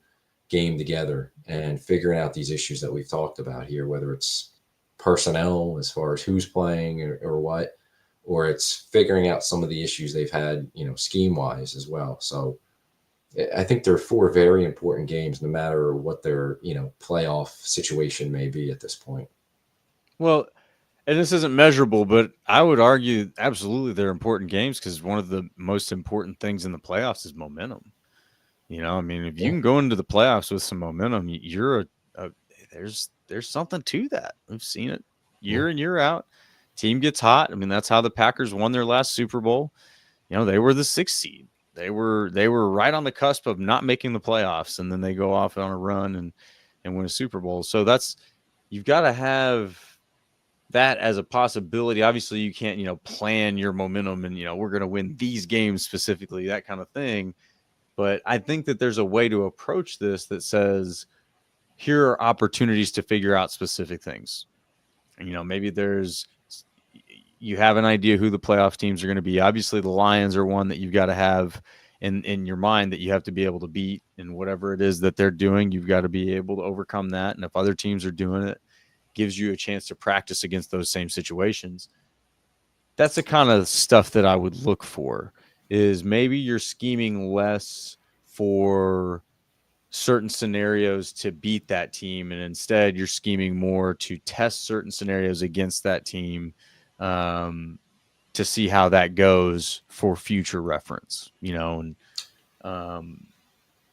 game together and figuring out these issues that we've talked about here, whether it's personnel as far as who's playing or what, or it's figuring out some of the issues they've had, scheme wise as well. So I think they're 4 very important games, no matter what their, playoff situation may be at this point. Well, and this isn't measurable, but I would argue absolutely they're important games because one of the most important things in the playoffs is momentum. If you can go into the playoffs with some momentum, there's something to that. We've seen it year in, year out. Team gets hot. That's how the Packers won their last Super Bowl. They were the 6th seed. They were right on the cusp of not making the playoffs, and then they go off on a run and win a Super Bowl. So you've got to have that as a possibility. Obviously, you can't, plan your momentum and, we're going to win these games specifically, that kind of thing. But I think that there's a way to approach this that says, here are opportunities to figure out specific things. Maybe you have an idea who the playoff teams are going to be. Obviously, the Lions are one that you've got to have in your mind that you have to be able to beat, and whatever it is that they're doing, you've got to be able to overcome that. And if other teams are doing it, gives you a chance to practice against those same situations. That's the kind of stuff that I would look for, is maybe you're scheming less for certain scenarios to beat that team, and instead you're scheming more to test certain scenarios against that team, to see how that goes for future reference, and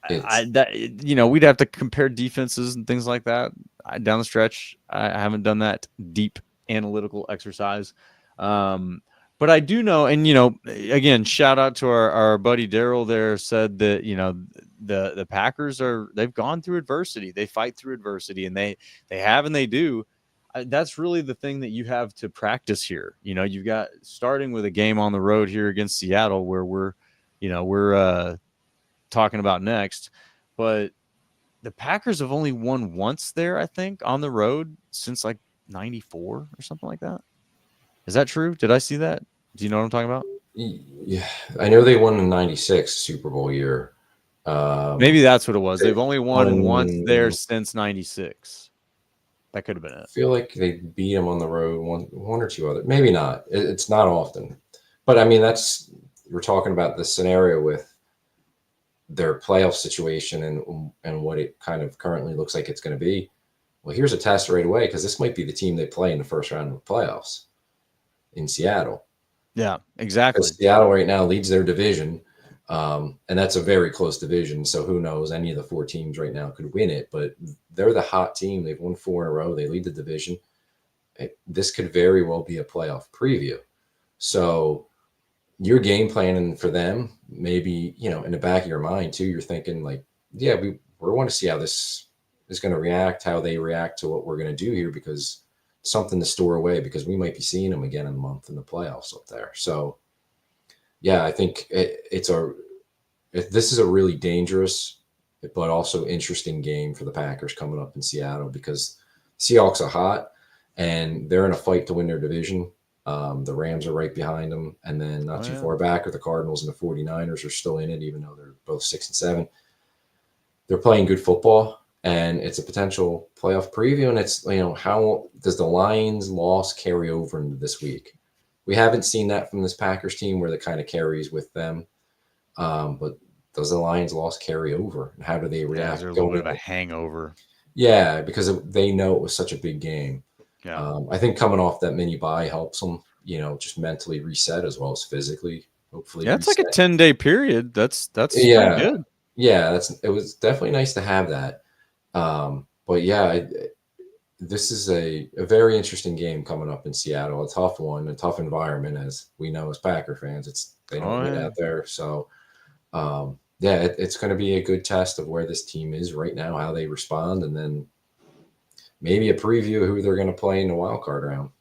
we'd have to compare defenses and things like that down the stretch. I haven't done that deep analytical exercise. But I do know, and, again, shout out to our buddy Daryl there, said that, the Packers they've gone through adversity. They fight through adversity, and they have, and they do. That's really the thing that you have to practice here. You've got starting with a game on the road here against Seattle, where we're talking about next, but the Packers have only won once there, I think, on the road since like 94 or something like that. Is that true? Did I see that? Do you know what I'm talking about? Yeah, I know they won in '96 Super Bowl year. Maybe that's what it was. They've only won once there since '96. That could have been it. I feel like they beat them on the road one or two other. Maybe not. It's not often, but we're talking about the scenario with their playoff situation and what it kind of currently looks like it's going to be. Well, here's a test right away because this might be the team they play in the first round of the playoffs in Seattle. Yeah, exactly. Because Seattle right now leads their division, and that's a very close division. So who knows? Any of the 4 teams right now could win it, but they're the hot team. They've won 4 in a row. They lead the division. This could very well be a playoff preview. So you're game planning for them. Maybe, in the back of your mind too, you're thinking like, yeah, we want to see how this is going to react, how they react to what we're going to do here, because something to store away, because we might be seeing them again in a month in the playoffs up there. So yeah, I think this is a really dangerous but also interesting game for the Packers coming up in Seattle, because Seahawks are hot and they're in a fight to win their division. The Rams are right behind them, and then not too far back are the Cardinals, and the 49ers are still in it, even though they're both 6-7. They're playing good football, and it's a potential playoff preview. And it's, how does the Lions loss carry over into this week? We haven't seen that from this Packers team, where that kind of carries with them. But does the Lions loss carry over, and how do they react? Is there a little bit of a hangover? Yeah, because they know it was such a big game. Yeah. I think coming off that mini bye helps them, just mentally reset as well as physically. Hopefully, yeah, it's like a 10-day period. That's yeah, good. Yeah, it was definitely nice to have that. But yeah, this is a very interesting game coming up in Seattle. A tough one, a tough environment, as we know as Packer fans. They don't win out there, so it's going to be a good test of where this team is right now, how they respond, and then maybe a preview of who they're going to play in the wild card round.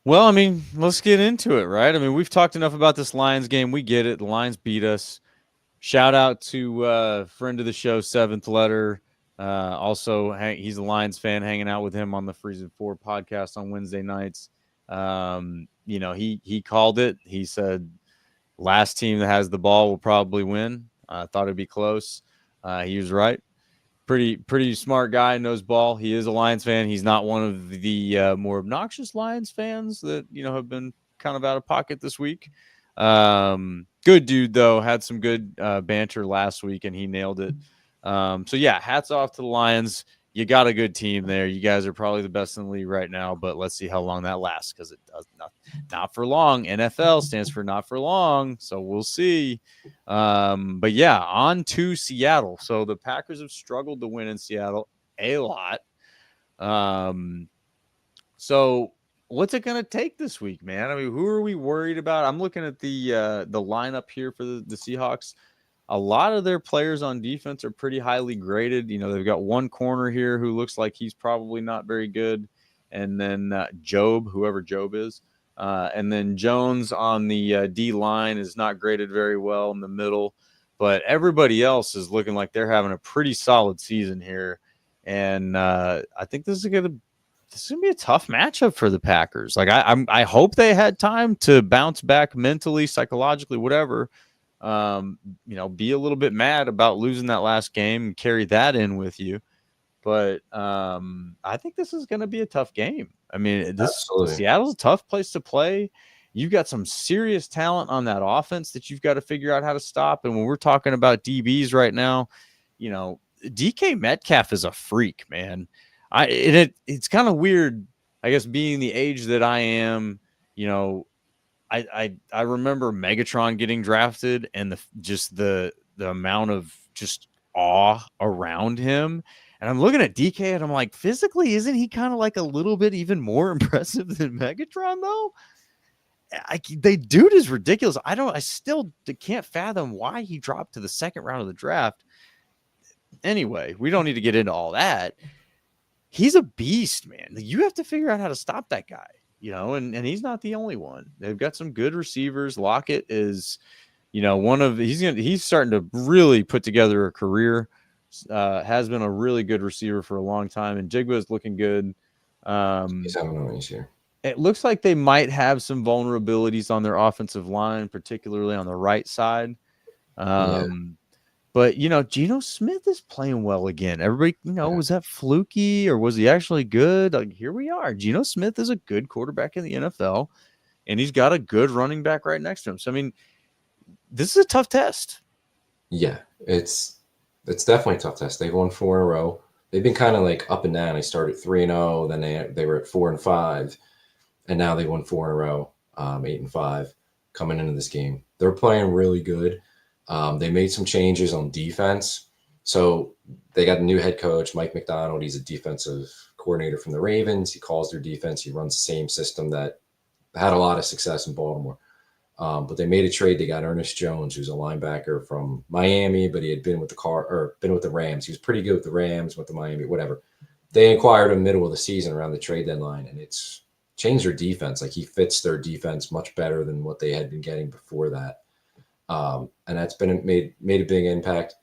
Well, I mean, let's get into it, right? I mean, we've talked enough about this Lions game. We get it. The Lions beat us. Shout out to friend of the show, Seventh Letter. Also, he's a Lions fan, hanging out with him on the Freezing Four podcast on Wednesday nights. He called it. He said, last team that has the ball will probably win. I thought it'd be close. He was right. Pretty smart guy, knows ball. He is a Lions fan. He's not one of the more obnoxious Lions fans that have been kind of out of pocket this week. Good dude though, had some good banter last week, and he nailed it. So yeah, hats off to the Lions. You got a good team there. You guys are probably the best in the league right now, but let's see how long that lasts, because it does not for long. NFL stands for not for long, so we'll see. But yeah, on to Seattle. So the Packers have struggled to win in Seattle a lot. So what's it going to take this week, man? I mean, who are we worried about? I'm looking at the lineup here for the Seahawks. A lot of their players on defense are pretty highly graded. They've got one corner here who looks like he's probably not very good. And then whoever Job is. And then Jones on the D line is not graded very well in the middle. But everybody else is looking like they're having a pretty solid season here. And I think this is going to be a tough matchup for the Packers. Like I hope they had time to bounce back mentally, psychologically, whatever. Be a little bit mad about losing that last game and carry that in with you. But I think this is going to be a tough game. I mean, Seattle's a tough place to play. You've got some serious talent on that offense that you've got to figure out how to stop. And when we're talking about DBs right now, DK Metcalf is a freak, man. It's kind of weird, I guess, being the age that I am. I remember Megatron getting drafted, and the amount of just awe around him. And I'm looking at DK and I'm like, physically, isn't he kind of like a little bit even more impressive than Megatron though? The dude is ridiculous. I still can't fathom why he dropped to the second round of the draft. Anyway, we don't need to get into all that. He's a beast, man. You have to figure out how to stop that guy. And he's not the only one. They've got some good receivers. Lockett is, he's starting to really put together a career. Has been a really good receiver for a long time, and Jigba is looking good. He's having a nice year. It looks like they might have some vulnerabilities on their offensive line, particularly on the right side. But, Geno Smith is playing well again. Everybody, was that fluky or was he actually good? Like, here we are. Geno Smith is a good quarterback in the NFL, and he's got a good running back right next to him. So, I mean, this is a tough test. Yeah, it's definitely a tough test. They've won 4 in a row. they've been kind of like up and down. They started 3-0, then they were at 4-5, and now they won 4 in a row, 8-5 coming into this game. They're playing really good. They made some changes on defense. So they got a new head coach, Mike McDonald. He's a defensive coordinator from the Ravens. He calls their defense. He runs the same system that had a lot of success in Baltimore. But they made a trade. They got Ernest Jones, who's a linebacker from Miami, but he had been with the Rams. He was pretty good with the Rams, went to Miami, whatever. They acquired him middle of the season around the trade deadline, and it's changed their defense. Like, he fits their defense much better than what they had been getting before that. And that's been made a big impact.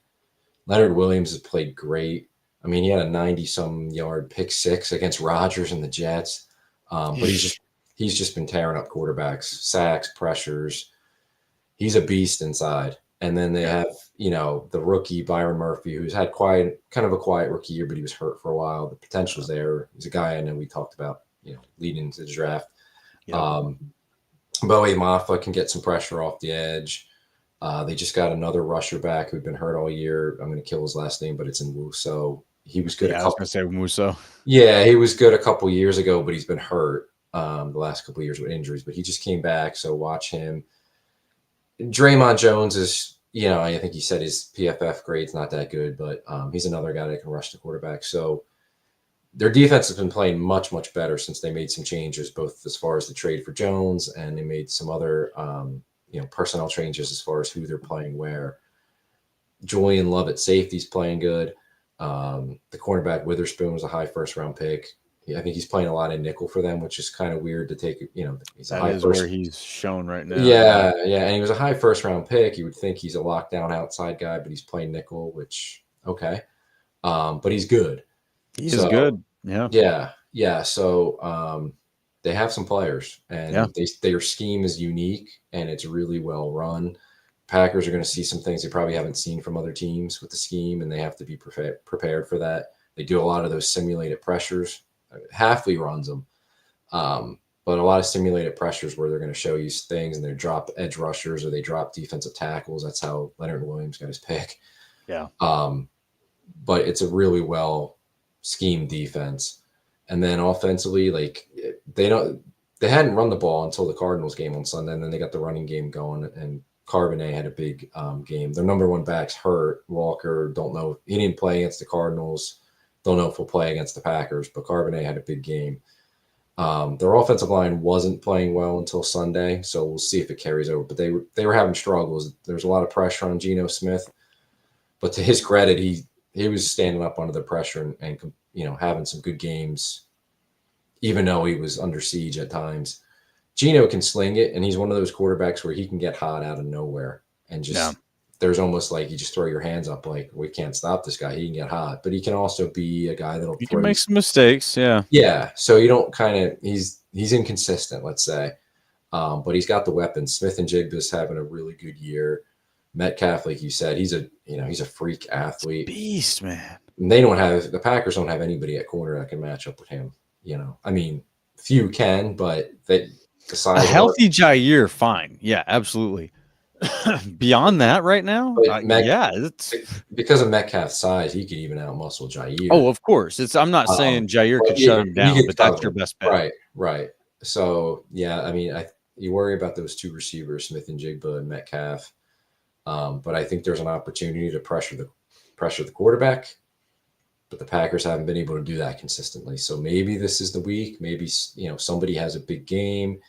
Leonard Williams has played great. I mean, he had a 90-some yard pick six against Rodgers and the Jets. But he's just been tearing up quarterbacks, sacks, pressures. He's a beast inside. And then they have, the rookie Byron Murphy, who's had kind of a quiet rookie year, but he was hurt for a while. The potential's there. He's a guy I know we talked about, leading into the draft. Yep. Bowie Maffa can get some pressure off the edge. They just got another rusher back who'd been hurt all year. I'm going to kill his last name, but it's in Wuso. He was good. I was going to say Wuso. Yeah, he was good a couple years ago, but he's been hurt the last couple of years with injuries. But he just came back, so watch him. Draymond Jones is, I think he said his PFF grade's not that good, but he's another guy that can rush the quarterback. So their defense has been playing much, much better since they made some changes, both as far as the trade for Jones, and they made some other personnel changes as far as who they're playing where. Julian Love at safety's playing good. The cornerback Witherspoon was a high first-round pick. I think he's playing a lot of nickel for them, which is kind of weird to take. He's that is where he's shown right now. Yeah, and he was a high first-round pick. You would think he's a lockdown outside guy, but he's playing nickel, which okay, but he's good. He's good. Yeah. So they have some players, and their scheme is unique, and it's really well run. Packers are going to see some things they probably haven't seen from other teams with the scheme, and they have to be prepared for that. They do a lot of those simulated pressures. Halfley runs them, but a lot of simulated pressures where they're going to show you things, and they drop edge rushers or they drop defensive tackles. That's how Leonard Williams got his pick. Yeah. But it's a really well schemed defense. And then offensively, like they hadn't run the ball until the Cardinals game on Sunday, and then they got the running game going, and Carbonet had a big game. Their number one back's hurt. Walker, don't know. He didn't play against the Cardinals. Don't know if he'll play against the Packers, but Carbonet had a big game. Their offensive line wasn't playing well until Sunday, so we'll see if it carries over. But they were having struggles. There's a lot of pressure on Geno Smith, but to his credit, he was standing up under the pressure and having some good games, even though he was under siege at times. Geno can sling it, and he's one of those quarterbacks where he can get hot out of nowhere and just there's almost like you just throw your hands up like, we can't stop this guy. He can get hot, but he can also be a guy that'll can make some mistakes. Yeah. So you don't he's inconsistent, let's say. But he's got the weapons. Smith and Jigba's having a really good year. Metcalf, like you said, he's a freak athlete. Beast, man. And the Packers don't have anybody at corner that can match up with him. I mean, few can, but a healthy Jair, fine. Yeah, absolutely. Beyond that right now, it's because of Metcalf's size, he could even outmuscle Jair. Oh, of course. I'm not saying Jair could shut him down, but that's your best bet. Right. So I mean, you worry about those two receivers, Smith and Jigba and Metcalf, but I think there's an opportunity to pressure the quarterback. But the Packers haven't been able to do that consistently. So maybe this is the week. Maybe somebody has a big game.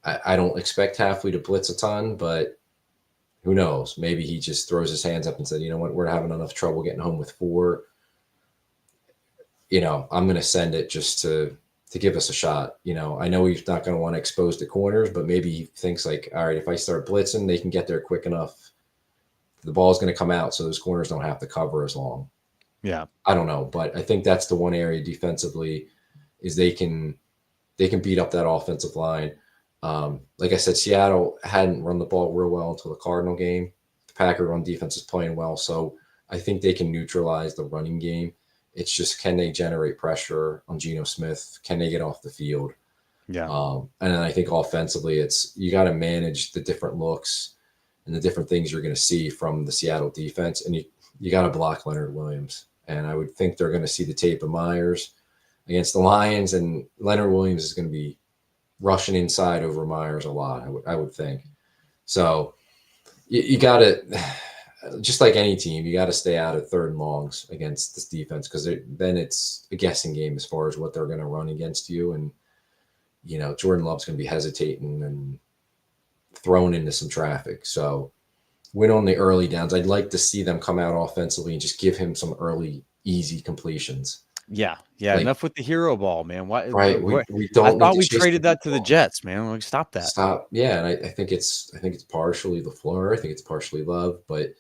I don't expect Halfley to blitz a ton, but who knows? Maybe he just throws his hands up and said, you know what, we're having enough trouble getting home with 4. I'm going to send it just to give us a shot. I know he's not going to want to expose the corners, but maybe he thinks like, all right, if I start blitzing, they can get there quick enough. The ball's going to come out, so those corners don't have to cover as long. Yeah. I don't know, but I think that's the one area defensively is they can beat up that offensive line. Like I said, Seattle hadn't run the ball real well until the Cardinal game. The Packer run defense is playing well, so I think they can neutralize the running game. It's just, can they generate pressure on Geno Smith? Can they get off the field? Yeah. And then I think offensively, you got to manage the different looks and the different things you're going to see from the Seattle defense. And you got to block Leonard Williams. And I would think they're going to see the tape of Myers against the Lions, and Leonard Williams is going to be rushing inside over Myers a lot, I would think. So you got to, just like any team, you got to stay out of third and longs against this defense, because then it's a guessing game as far as what they're going to run against you. And, Jordan Love's going to be hesitating and thrown into some traffic. So win on the early downs. I'd like to see them come out offensively and just give him some early, easy completions. Yeah. Enough with the hero ball, man. Why? Right. We don't. I thought we traded that to the Jets, man. Like, stop that. Stop. Yeah, and I think it's partially LaFleur. I think it's partially Love, but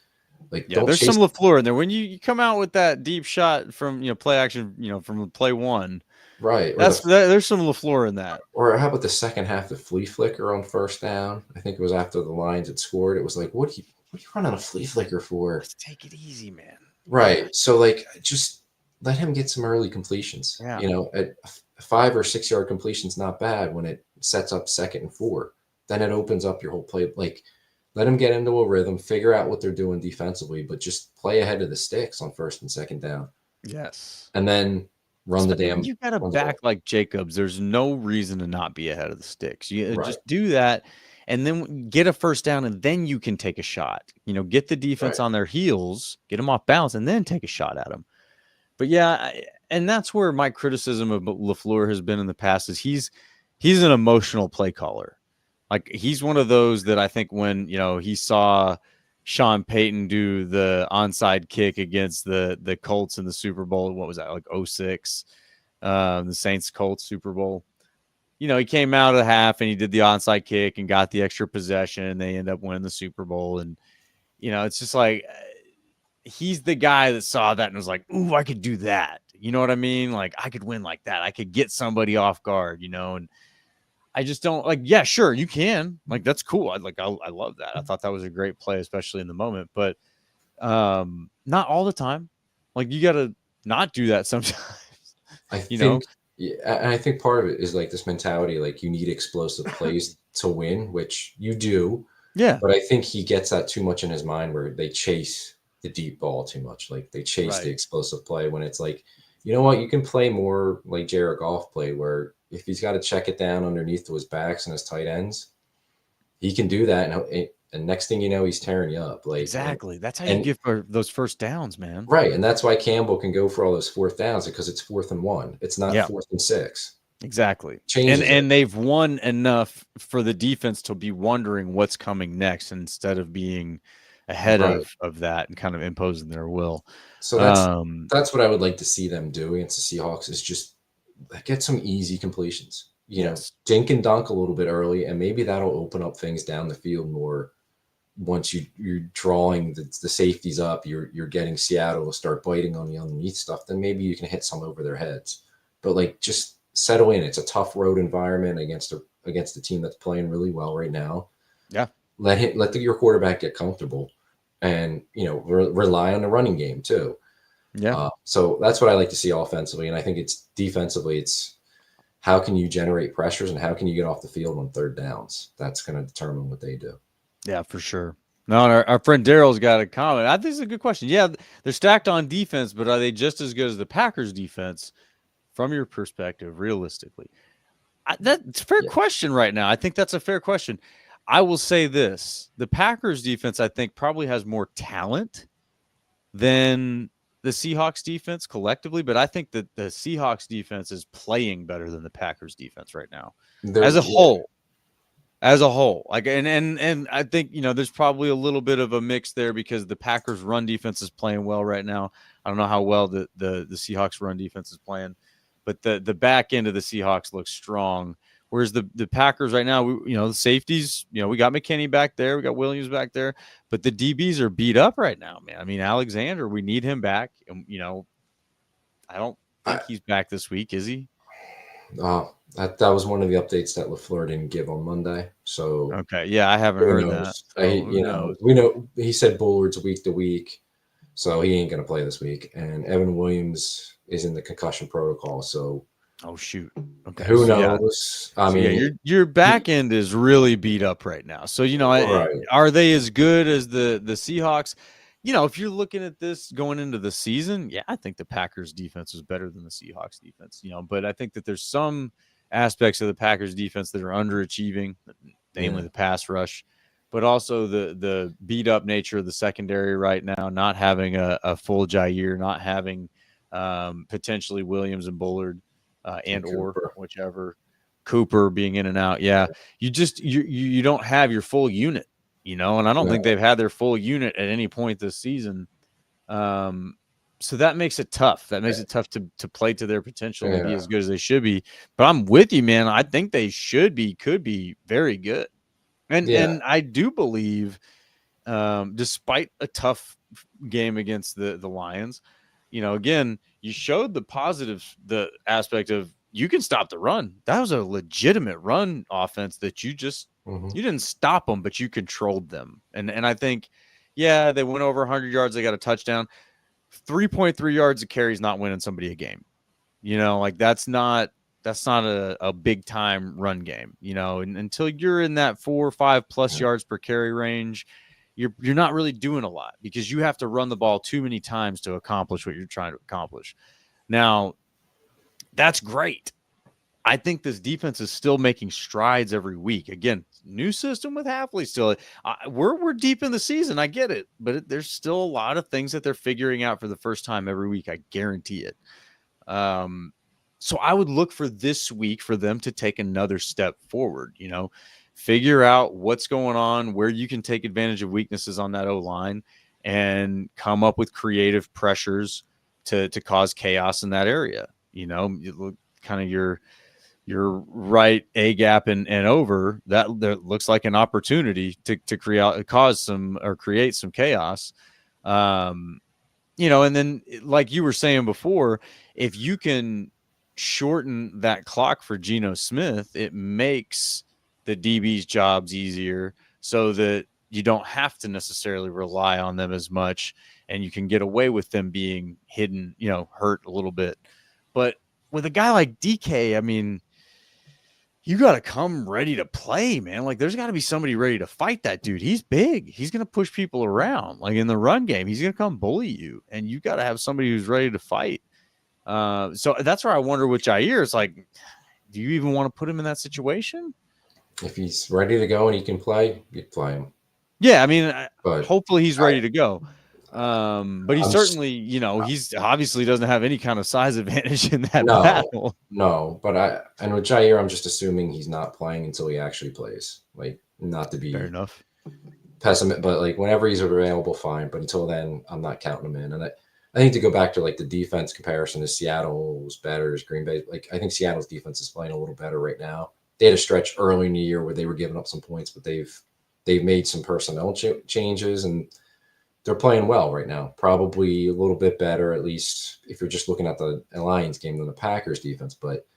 there's some LaFleur in there. When you come out with that deep shot from play action, from play one, right? There's some LaFleur in that. Or how about the second half, the flea flicker on first down? I think it was after the Lions had scored. It was like, what are you running a flea flicker for? Let's take it easy, man. Right. So just let him get some early completions. Yeah. A 5 or 6 yard completion is not bad when it sets up 2nd and 4. Then it opens up your whole play. Let them get into a rhythm, figure out what they're doing defensively, but just play ahead of the sticks on 1st and 2nd down. Yes. And then run the damn. You got to back like Jacobs. There's no reason to not be ahead of the sticks. You just do that, and then get a first down, and then you can take a shot. Get the defense on their heels, get them off balance, and then take a shot at them. But and that's where my criticism of LaFleur has been in the past is he's an emotional play caller. Like, he's one of those that I think when, he saw Sean Payton do the onside kick against the Colts in the Super Bowl, what was that, like 06, the Saints-Colts Super Bowl. He came out of the half and he did the onside kick and got the extra possession, and they end up winning the Super Bowl. And, it's just like, he's the guy that saw that and was like, ooh, I could do that. You know what I mean? Like, I could win like that. I could get somebody off guard, and I just don't sure, you can. That's cool. I love that. I thought that was a great play, especially in the moment, but not all the time. You got to not do that sometimes. I think, and I think part of it is this mentality, you need explosive plays to win, which you do. Yeah. But I think he gets that too much in his mind where they chase the deep ball too much. They chase the explosive play when it's you know what, you can play more like Jared Goff played, where if he's got to check it down underneath to his backs and his tight ends, he can do that. And next thing you know, he's tearing you up. Exactly. That's how you get for those first downs, man. Right. And that's why Campbell can go for all those 4th downs, because it's 4th and 1. It's not 4th and 6. Exactly. And they've won enough for the defense to be wondering what's coming next instead of being ahead of that and kind of imposing their will. So that's what I would like to see them do against the Seahawks, is just get some easy completions. Dink and dunk a little bit early, and maybe that'll open up things down the field more. Once you're drawing the safeties up, you're getting Seattle to start biting on the underneath stuff, then maybe you can hit some over their heads. But just settle in. It's a tough road environment against a team that's playing really well right now. Yeah. Let your quarterback get comfortable, and rely on the running game too. Yeah. So that's what I like to see offensively, and I think it's defensively. It's how can you generate pressures and how can you get off the field on 3rd downs. That's going to determine what they do. Yeah, for sure. No, our friend Daryl's got a comment. I think it's a good question. Yeah, they're stacked on defense, but are they just as good as the Packers defense from your perspective, realistically? That's a fair question right now. I think that's a fair question. I will say this. The Packers defense, I think, probably has more talent than the Seahawks defense collectively, but I think that the Seahawks defense is playing better than the Packers defense right now as a whole. And I think, there's probably a little bit of a mix there because the Packers run defense is playing well right now. I don't know how well the Seahawks run defense is playing, but the back end of the Seahawks looks strong. Whereas the Packers right now, the safeties, we got McKinney back there, we got Williams back there, but the DBs are beat up right now, man. I mean, Alexander, we need him back. And, I don't think he's back this week, is he? That was one of the updates that LaFleur didn't give on Monday. So okay, yeah, I haven't heard that. We know he said Bullard's week to week, so he ain't going to play this week. And Evan Williams is in the concussion protocol, so. Oh shoot! Okay, who knows? Yeah. I mean, your back end is really beat up right now. So are they as good as the Seahawks? if you're looking at this going into the season, yeah, I think the Packers defense is better than the Seahawks defense, but I think that there's some aspects of the Packers defense that are underachieving, namely the pass rush, but also the beat up nature of the secondary right now, not having a full Jair, not having potentially Williams and Bullard or whichever, Cooper being in and out. Yeah. You don't have your full unit. And I don't think they've had their full unit at any point this season. So that makes it tough. That makes it tough to play to their potential and be as good as they should be. But I'm with you, man. I think they could be very good. And I do believe, despite a tough game against the Lions, again, you showed the aspect of you can stop the run. That was a legitimate run offense that you didn't stop them, but you controlled them. And I think, they went over 100 yards. They got a touchdown. 3.3 yards of carry is not winning somebody a game. That's not a big time run game, and until you're in that 4 or 5 plus yards per carry range, you're not really doing a lot because you have to run the ball too many times to accomplish what you're trying to accomplish. Now, that's great. I think this defense is still making strides every week. Again, new system with Hafley still. We're deep in the season. I get it, but there's still a lot of things that they're figuring out for the first time every week. I guarantee it. So I would look for this week for them to take another step forward, figure out what's going on, where you can take advantage of weaknesses on that O-line and come up with creative pressures to cause chaos in that area. You look kind of your right A gap and over that looks like an opportunity to create some chaos. And then like you were saying before, if you can shorten that clock for Geno Smith, it makes the DB's jobs easier so that you don't have to necessarily rely on them as much and you can get away with them being hidden, hurt a little bit. But with a guy like DK, I mean, you got to come ready to play, man. There's got to be somebody ready to fight that dude. He's big. He's going to push people around. In the run game, he's going to come bully you, and you got to have somebody who's ready to fight. So that's where I wonder with Jair. It's do you even want to put him in that situation? If he's ready to go and he can play, you'd play him. Yeah, I mean, hopefully he's ready to go. But he certainly, he's obviously doesn't have any kind of size advantage in that battle. No, but with Jair, I'm just assuming he's not playing until he actually plays. Not to be fair enough pessimist, but whenever he's available, fine. But until then, I'm not counting him in. And I think to go back to the defense comparison, is Seattle's better as Green Bay? I think Seattle's defense is playing a little better right now. They had a stretch early in the year where they were giving up some points, but they've made some personnel changes and they're playing well right now. Probably a little bit better, at least if you're just looking at the Lions game, than the Packers defense. But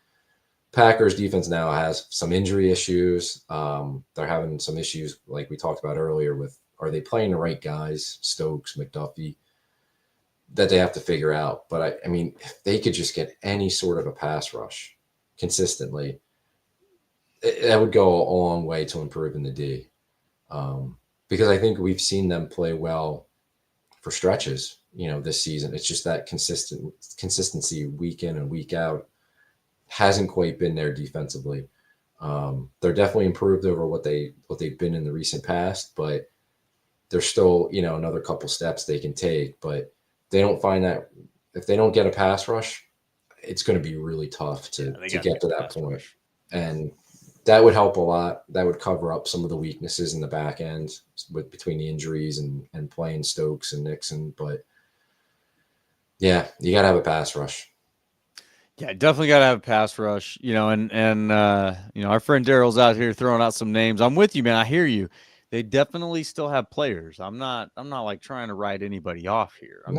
Packers defense now has some injury issues. They're having some issues like we talked about earlier with, are they playing the right guys, Stokes, McDuffie, that they have to figure out. But I mean, if they could just get any sort of a pass rush consistently, that would go a long way to improving the D. Because I think we've seen them play well for stretches, this season. It's just that consistency week in and week out hasn't quite been there defensively. They're definitely improved over what they've been in the recent past, but there's still, another couple steps they can take. But they don't find that if they don't get a pass rush, it's going to be really tough to get to that point. Rush. And that would help a lot. That would cover up some of the weaknesses in the back end between the injuries and playing Stokes and Nixon. But yeah, you got to have a pass rush. Yeah, definitely got to have a pass rush, and our friend Daryl's out here throwing out some names. I'm with you, man. I hear you. They definitely still have players. I'm not trying to write anybody off here. I'm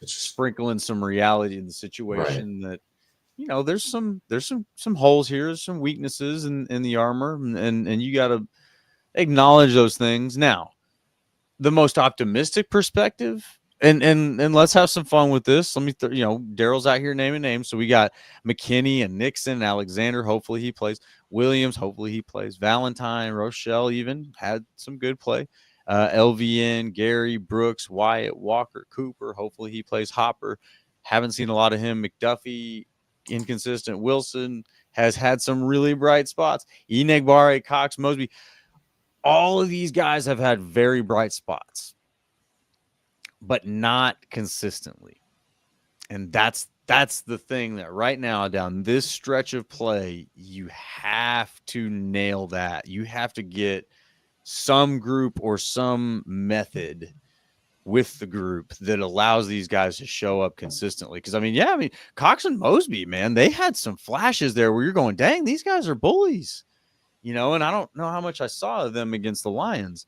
just sprinkling some reality in the situation that, there's some holes here, there's some weaknesses in the armor, and you got to acknowledge those things. Now, the most optimistic perspective, and let's have some fun with this. Let me, Daryl's out here naming names. So we got McKinney and Nixon, Alexander. Hopefully he plays. Williams. Hopefully he plays. Valentine, Rochelle even had some good play. LVN, Gary, Brooks, Wyatt, Walker, Cooper. Hopefully he plays Hopper. Haven't seen a lot of him. McDuffie, inconsistent. Wilson has had some really bright spots. Enagbare, Cox, Mosby. All of these guys have had very bright spots, but not consistently. And that's the thing that right now down this stretch of play, you have to nail that. You have to get some group or some method with the group that allows these guys to show up consistently. Because, Cox and Mosby, man, they had some flashes there where you're going, dang, these guys are bullies. And I don't know how much I saw of them against the Lions.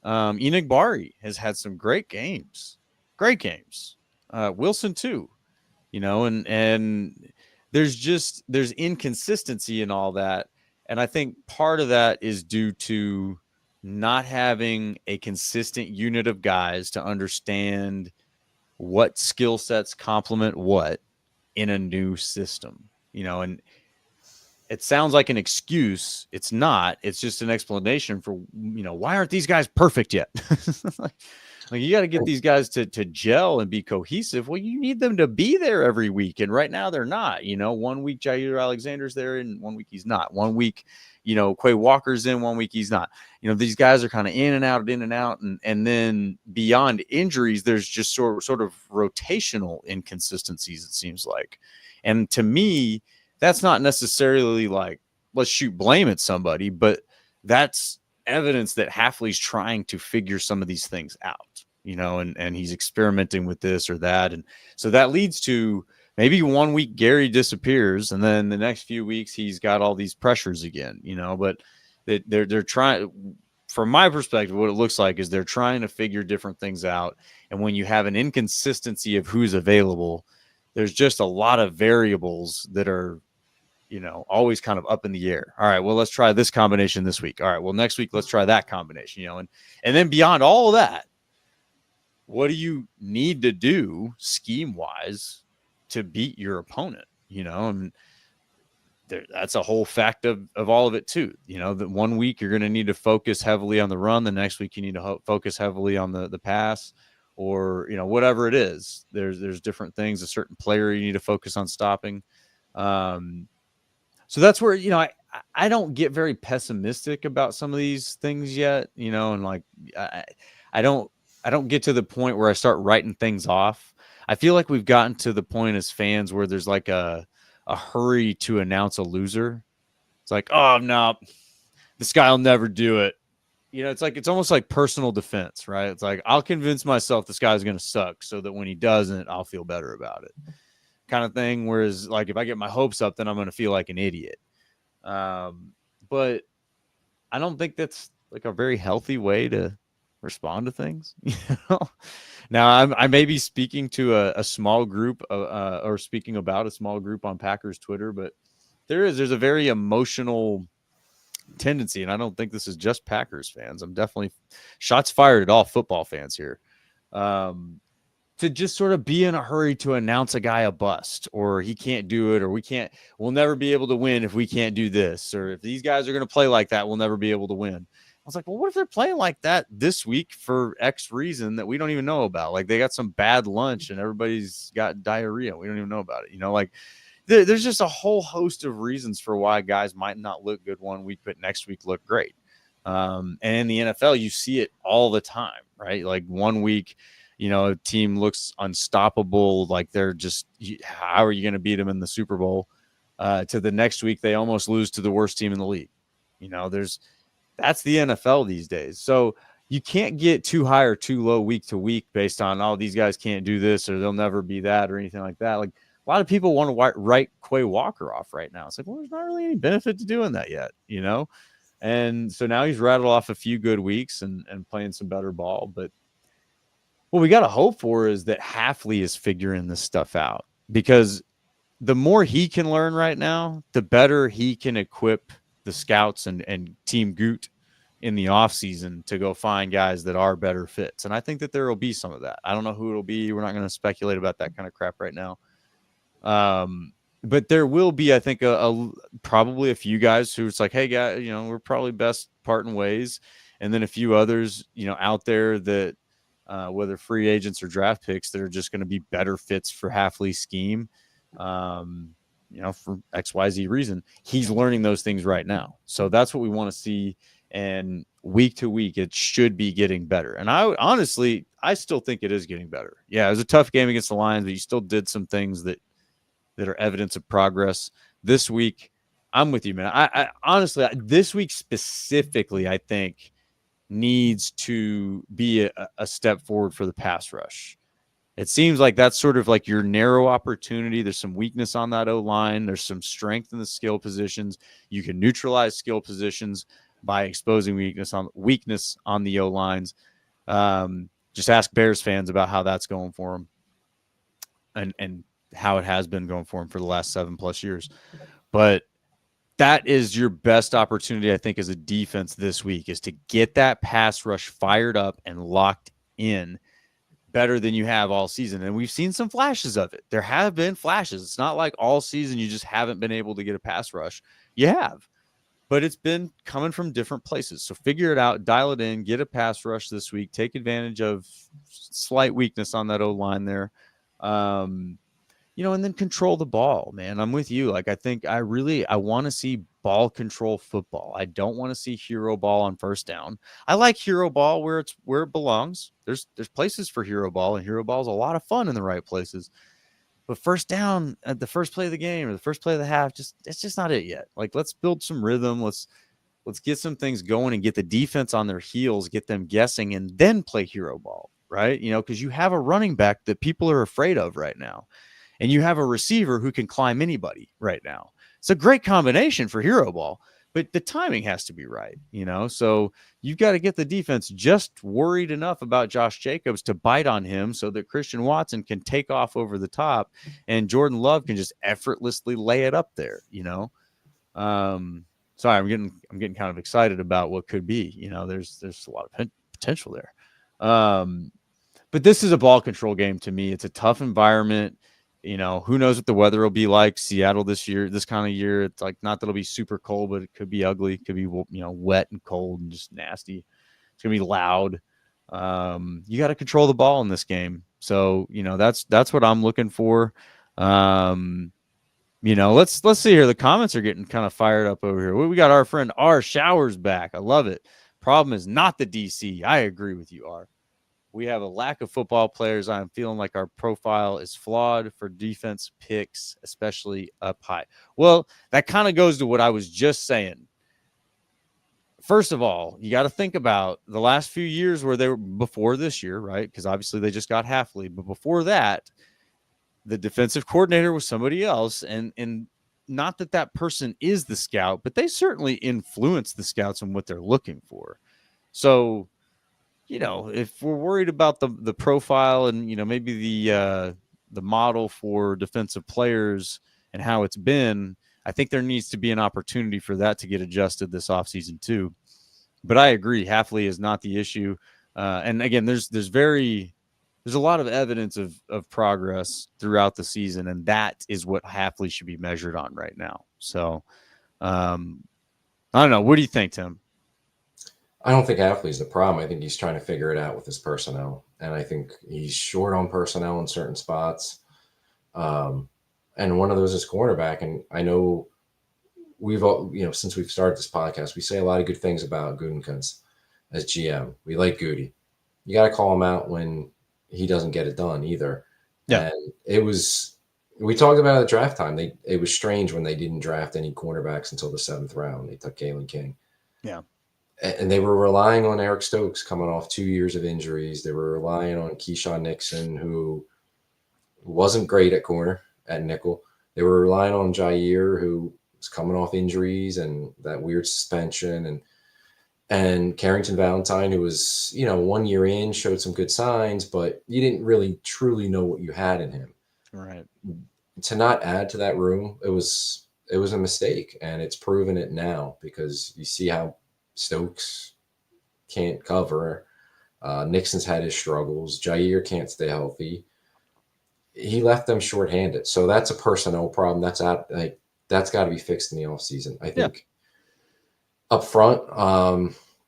Enagbare has had some great games. Wilson too. And there's inconsistency in all that. And I think part of that is due to not having a consistent unit of guys to understand what skill sets complement what in a new system, and it sounds like an excuse. It's not. It's just an explanation for, why aren't these guys perfect yet? Like you got to get these guys to gel and be cohesive. Well, you need them to be there every week. And right now they're not. 1 week Jair Alexander's there and 1 week he's not. 1 week, Quay Walker's in, 1 week he's not. These guys are kind of in and out. And then beyond injuries, there's just sort of rotational inconsistencies, it seems like. And to me, that's not necessarily like, let's shoot blame at somebody, but that's evidence that Hafley's trying to figure some of these things out, and he's experimenting with this or that. And so that leads to maybe 1 week Gary disappears, and then the next few weeks he's got all these pressures again, but they're trying, from my perspective, what it looks like is they're trying to figure different things out. And when you have an inconsistency of who's available, there's just a lot of variables that are, always kind of up in the air. All right, well, let's try this combination this week. All right, well, next week, let's try that combination, and then beyond all of that, what do you need to do scheme-wise to beat your opponent? That's a whole fact of all of it too. That 1 week you're going to need to focus heavily on the run. The next week you need to focus heavily on the pass, or, whatever it is. There's different things. A certain player you need to focus on stopping. So that's where, I don't get very pessimistic about some of these things yet, and like, I don't get to the point where I start writing things off. I feel like we've gotten to the point as fans where there's like a hurry to announce a loser. It's like, oh no, this guy will never do it. It's almost like personal defense, right? It's like, I'll convince myself this guy's going to suck so that when he doesn't, I'll feel better about it. Kind of thing. Whereas like if I get my hopes up, then I'm going to feel like an idiot. But I don't think that's like a very healthy way to respond to things. Now I may be speaking to a small group or speaking about a small group on Packers Twitter, but there's a very emotional tendency. And I don't think this is just Packers fans. I'm definitely shots fired at all football fans here. To just sort of be in a hurry to announce a guy a bust, or he can't do it, or we'll never be able to win if we can't do this, or if these guys are going to play like that, we'll never be able to win. I was like, well, what if they're playing like that this week for X reason that we don't even know about? Like they got some bad lunch and everybody's got diarrhea. We don't even know about it. Like there's just a whole host of reasons for why guys might not look good 1 week, but next week look great. And in the NFL, you see it all the time, right? Like 1 week, a team looks unstoppable. Like they're just, how are you going to beat them in the Super Bowl? To the next week, they almost lose to the worst team in the league. That's the NFL these days. So you can't get too high or too low week to week based on, oh, these guys can't do this or they'll never be that or anything like that. Like a lot of people want to write Quay Walker off right now. It's like, well, there's not really any benefit to doing that yet, And so now he's rattled off a few good weeks and playing some better ball, but what we got to hope for is that Hafley is figuring this stuff out, because the more he can learn right now, the better he can equip the scouts and Team Goot in the offseason to go find guys that are better fits. And I think that there will be some of that. I don't know who it'll be. We're not going to speculate about that kind of crap right now. But there will be, I think, probably a few guys who it's like, hey, guys, we're probably best parting ways. and then a few others, out there that whether free agents or draft picks that are just going to be better fits for Hafley's scheme. For XYZ reason, he's learning those things right now. So that's what we want to see. And week to week, it should be getting better. And I still think it is getting better. Yeah, it was a tough game against the Lions, but you still did some things that are evidence of progress. This week, I'm with you, man. I honestly, this week specifically, I think needs to be a step forward for the pass rush. It seems like that's sort of like your narrow opportunity. There's some weakness on that O-line. There's some strength in the skill positions. You can neutralize skill positions by exposing weakness on the O-lines. Just ask Bears fans about how that's going for them and how it has been going for them for the last 7+ years. But that is your best opportunity, I think, as a defense this week, is to get that pass rush fired up and locked in better than you have all season. And we've seen some flashes of it. There have been flashes. It's not like all season you just haven't been able to get a pass rush. You have, but it's been coming from different places. So figure it out, dial it in, get a pass rush this week, take advantage of slight weakness on that O-line there. And then control the ball, man. I'm with you. Like, I think I want to see ball control football. I don't want to see hero ball on first down. I like hero ball where it belongs. There's places for hero ball, and hero ball is a lot of fun in the right places. But first down at the first play of the game or the first play of the half, it's just not it yet. Like, let's build some rhythm. Let's get some things going and get the defense on their heels, get them guessing, and then play hero ball, right? Because you have a running back that people are afraid of right now. And you have a receiver who can climb anybody right now. It's a great combination for hero ball, but the timing has to be right, So you've got to get the defense just worried enough about Josh Jacobs to bite on him so that Christian Watson can take off over the top and Jordan Love can just effortlessly lay it up there, Sorry, I'm getting kind of excited about what could be. There's a lot of potential there. But this is a ball control game to me. It's a tough environment. Who knows what the weather will be like. Seattle this kind of year, it's like, not that it'll be super cold, but it could be ugly. It could be, wet and cold and just nasty. It's going to be loud. You got to control the ball in this game. So, that's what I'm looking for. Let's see here. The comments are getting kind of fired up over here. We got our friend R Showers back. I love it. Problem is not the DC. I agree with you, R. We have a lack of football players. I'm feeling like our profile is flawed for defense picks, especially up high. Well, that kind of goes to what I was just saying. First of all, you got to think about the last few years where they were before this year, right? Because obviously they just got Hafley. But before that, the defensive coordinator was somebody else. And not that person is the scout, but they certainly influence the scouts and what they're looking for. So, if we're worried about the profile and, maybe the model for defensive players and how it's been, I think there needs to be an opportunity for that to get adjusted this offseason too. But I agree, Hafley is not the issue. And again, there's a lot of evidence of progress throughout the season, and that is what Hafley should be measured on right now. So I don't know. What do you think, Tim? I don't think Hafley's the problem. I think he's trying to figure it out with his personnel. And I think he's short on personnel in certain spots. And one of those is cornerback. And I know we've all, since we've started this podcast, we say a lot of good things about Gutekunst as GM. We like Goody. You got to call him out when he doesn't get it done either. Yeah. And we talked about it at draft time. It was strange when they didn't draft any cornerbacks until the 7th round. They took Kalen King. Yeah. And they were relying on Eric Stokes coming off 2 years of injuries. They were relying on Keyshawn Nixon, who wasn't great at corner, at nickel. They were relying on Jair, who was coming off injuries and that weird suspension. And Carrington Valentine, who was, 1 year in, showed some good signs, but you didn't really truly know what you had in him. Right. To not add to that room, it was a mistake. And it's proven it now because you see how Stokes can't cover. Nixon's had his struggles. Jair can't stay healthy. He left them shorthanded. So that's a personnel problem. That's got to be fixed in the offseason. I think up front,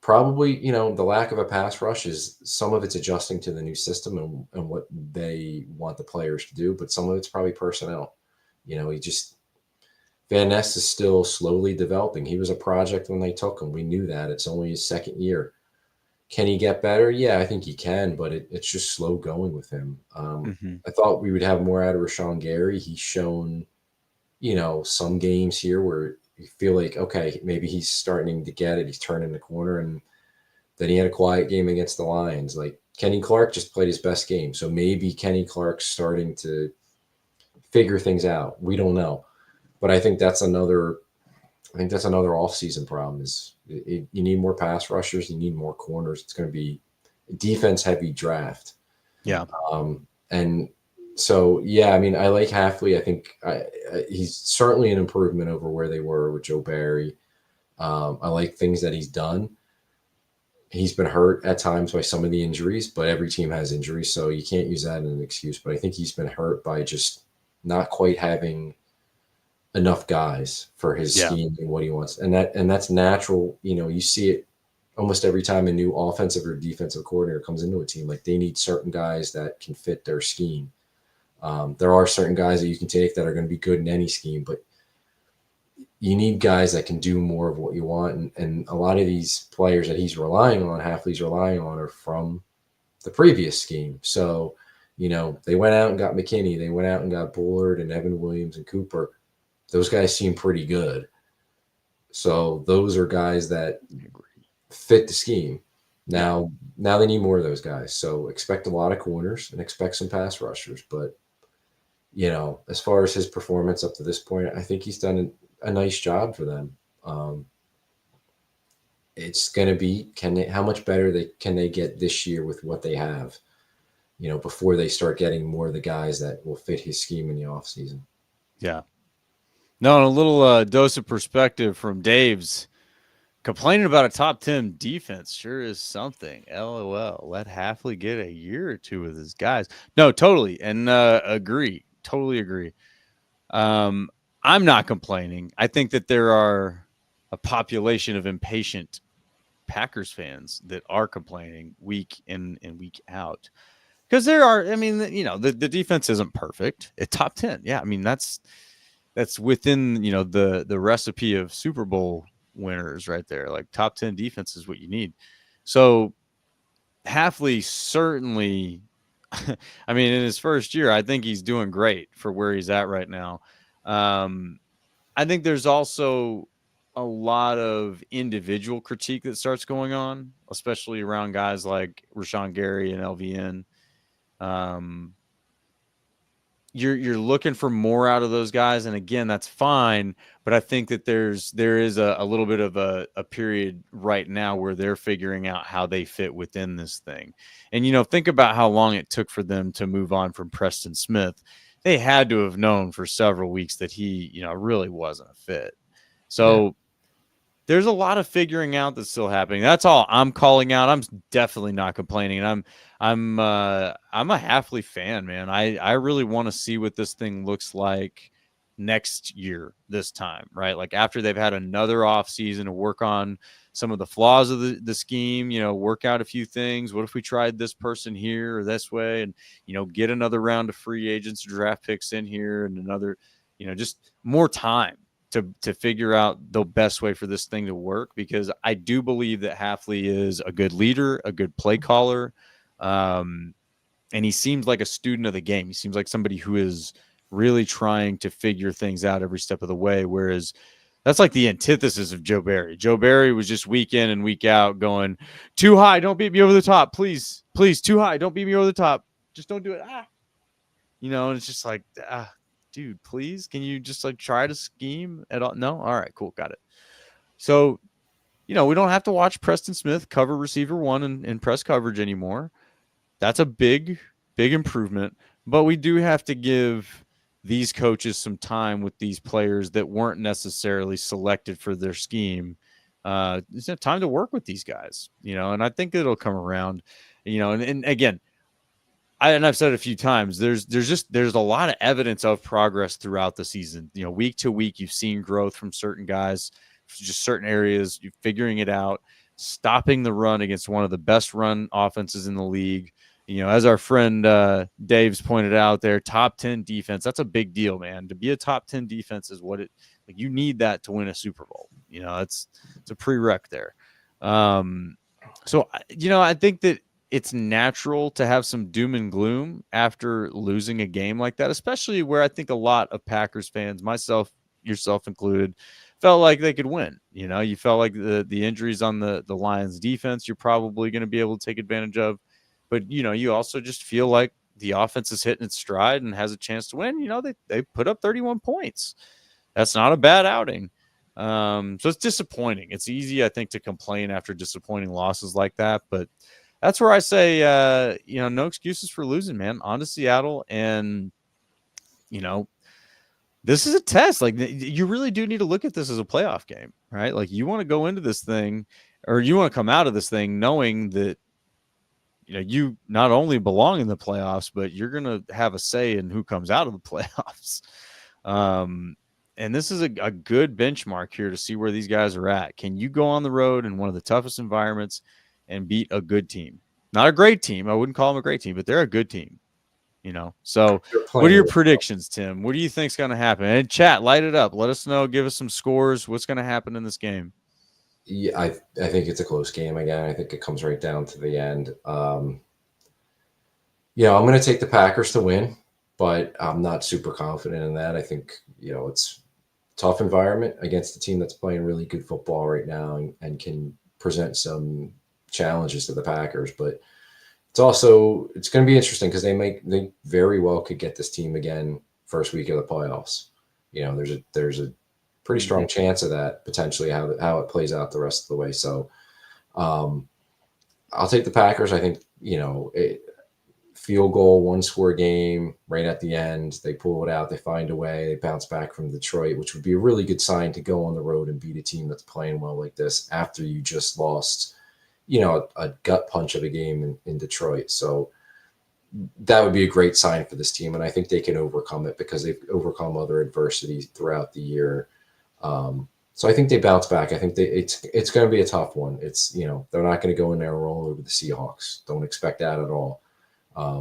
probably, the lack of a pass rush is some of it's adjusting to the new system and what they want the players to do, but some of it's probably personnel. Van Ness is still slowly developing. He was a project when they took him. We knew that. It's only his second year. Can he get better? Yeah, I think he can, but it's just slow going with him. I thought we would have more out of Rashawn Gary. He's shown, some games here where you feel like, okay, maybe he's starting to get it. He's turning the corner. And then he had a quiet game against the Lions. Like Kenny Clark just played his best game. So maybe Kenny Clark's starting to figure things out. We don't know. But I think that's another off-season problem is you need more pass rushers. You need more corners. It's going to be a defense-heavy draft. Yeah. And so, yeah, I mean, I like Hafley. I think he's certainly an improvement over where they were with Joe Barry. I like things that he's done. He's been hurt at times by some of the injuries, but every team has injuries, so you can't use that as an excuse. But I think he's been hurt by just not quite having enough guys for his scheme and what he wants. And that's natural. You see it almost every time a new offensive or defensive coordinator comes into a team. Like they need certain guys that can fit their scheme. There are certain guys that you can take that are going to be good in any scheme, but you need guys that can do more of what you want. And a lot of these players that he's relying on, Hafley's relying on, are from the previous scheme. So, they went out and got McKinney. They went out and got Bullard and Evan Williams and Cooper. Those guys seem pretty good. So those are guys that fit the scheme. Now they need more of those guys. So expect a lot of corners and expect some pass rushers. But, as far as his performance up to this point, I think he's done a nice job for them. It's going to be, how much better can they get this year with what they have, before they start getting more of the guys that will fit his scheme in the offseason. Yeah. No, a little dose of perspective from Dave's complaining about a top 10 defense sure is something. LOL. Let Hafley get a year or two with his guys. No, totally. And agree. Totally agree. I'm not complaining. I think that there are a population of impatient Packers fans that are complaining week in and week out. Because there are, the defense isn't perfect. It's top 10. Yeah, that's within, the recipe of Super Bowl winners right there. Like top 10 defense is what you need. So Hafley certainly, in his first year, I think he's doing great for where he's at right now. I think there's also a lot of individual critique that starts going on, especially around guys like Rashawn Gary and LVN. You're looking for more out of those guys, and again, that's fine. But I think that there is a little bit of a period right now where they're figuring out how they fit within this thing. And think about how long it took for them to move on from Preston Smith. They had to have known for several weeks that he, really wasn't a fit. So there's a lot of figuring out that's still happening. That's all I'm calling out. I'm definitely not complaining. And I'm a Hafley fan, man. I really want to see what this thing looks like next year this time, right? Like after they've had another off season to work on some of the flaws of the scheme, work out a few things. What if we tried this person here or this way and, get another round of free agents, draft picks in here and another, just more time to figure out the best way for this thing to work, because I do believe that Hafley is a good leader, a good play caller. And he seems like a student of the game. He seems like somebody who is really trying to figure things out every step of the way. Whereas that's like the antithesis of Joe Barry. Joe Barry was just week in and week out going too high. Don't beat me over the top. Please, too high. Don't beat me over the top. Just don't do it. And it's just like, dude, please, can you just like try to scheme at all? No? All right, cool. Got it. So, we don't have to watch Preston Smith cover receiver one in press coverage anymore. That's a big, big improvement. But we do have to give these coaches some time with these players that weren't necessarily selected for their scheme. It's time to work with these guys, and I think it'll come around, and again, I've said it a few times, there's a lot of evidence of progress throughout the season. Week to week, you've seen growth from certain guys, just certain areas, you're figuring it out. stopping the run against one of the best run offenses in the league. As our friend Dave's pointed out there, top 10 defense, that's a big deal, man. To be a top 10 defense is you need that to win a Super Bowl. It's a prereq there. So, I think that it's natural to have some doom and gloom after losing a game like that, especially where I think a lot of Packers fans, myself, yourself included, felt like they could win. You felt like the injuries on the Lions defense, you're probably going to be able to take advantage of. But, you also just feel like the offense is hitting its stride and has a chance to win. They put up 31 points. That's not a bad outing. So it's disappointing. It's easy, I think, to complain after disappointing losses like that. But that's where I say, no excuses for losing, man. On to Seattle. And, this is a test. Like, you really do need to look at this as a playoff game, right? Like, you want to go into this thing, or you want to come out of this thing knowing that, you not only belong in the playoffs, but you're going to have a say in who comes out of the playoffs. And this is a good benchmark here to see where these guys are at. Can you go on the road in one of the toughest environments and beat a good team? Not a great team. I wouldn't call them a great team, but they're a good team. So what are your predictions, Tim? What do you think's going to happen? And chat, light it up. Let us know. Give us some scores. What's going to happen in this game? Yeah, I think it's a close game again. I think it comes right down to the end. I'm going to take the Packers to win, but I'm not super confident in that. I think, it's a tough environment against a team that's playing really good football right now and can present some challenges to the Packers. But it's going to be interesting because they very well could get this team again first week of the playoffs. There's a pretty strong chance of that potentially how it plays out the rest of the way. So I'll take the Packers. I think, field goal, 1-score game right at the end. They pull it out. They find a way. They bounce back from Detroit, which would be a really good sign to go on the road and beat a team that's playing well like this after you just lost, a gut punch of a game in Detroit. So that would be a great sign for this team. And I think they can overcome it because they've overcome other adversity throughout the year. So I think they bounce back. I think it's going to be a tough one. It's, they're not going to go in there and roll over the Seahawks. Don't expect that at all.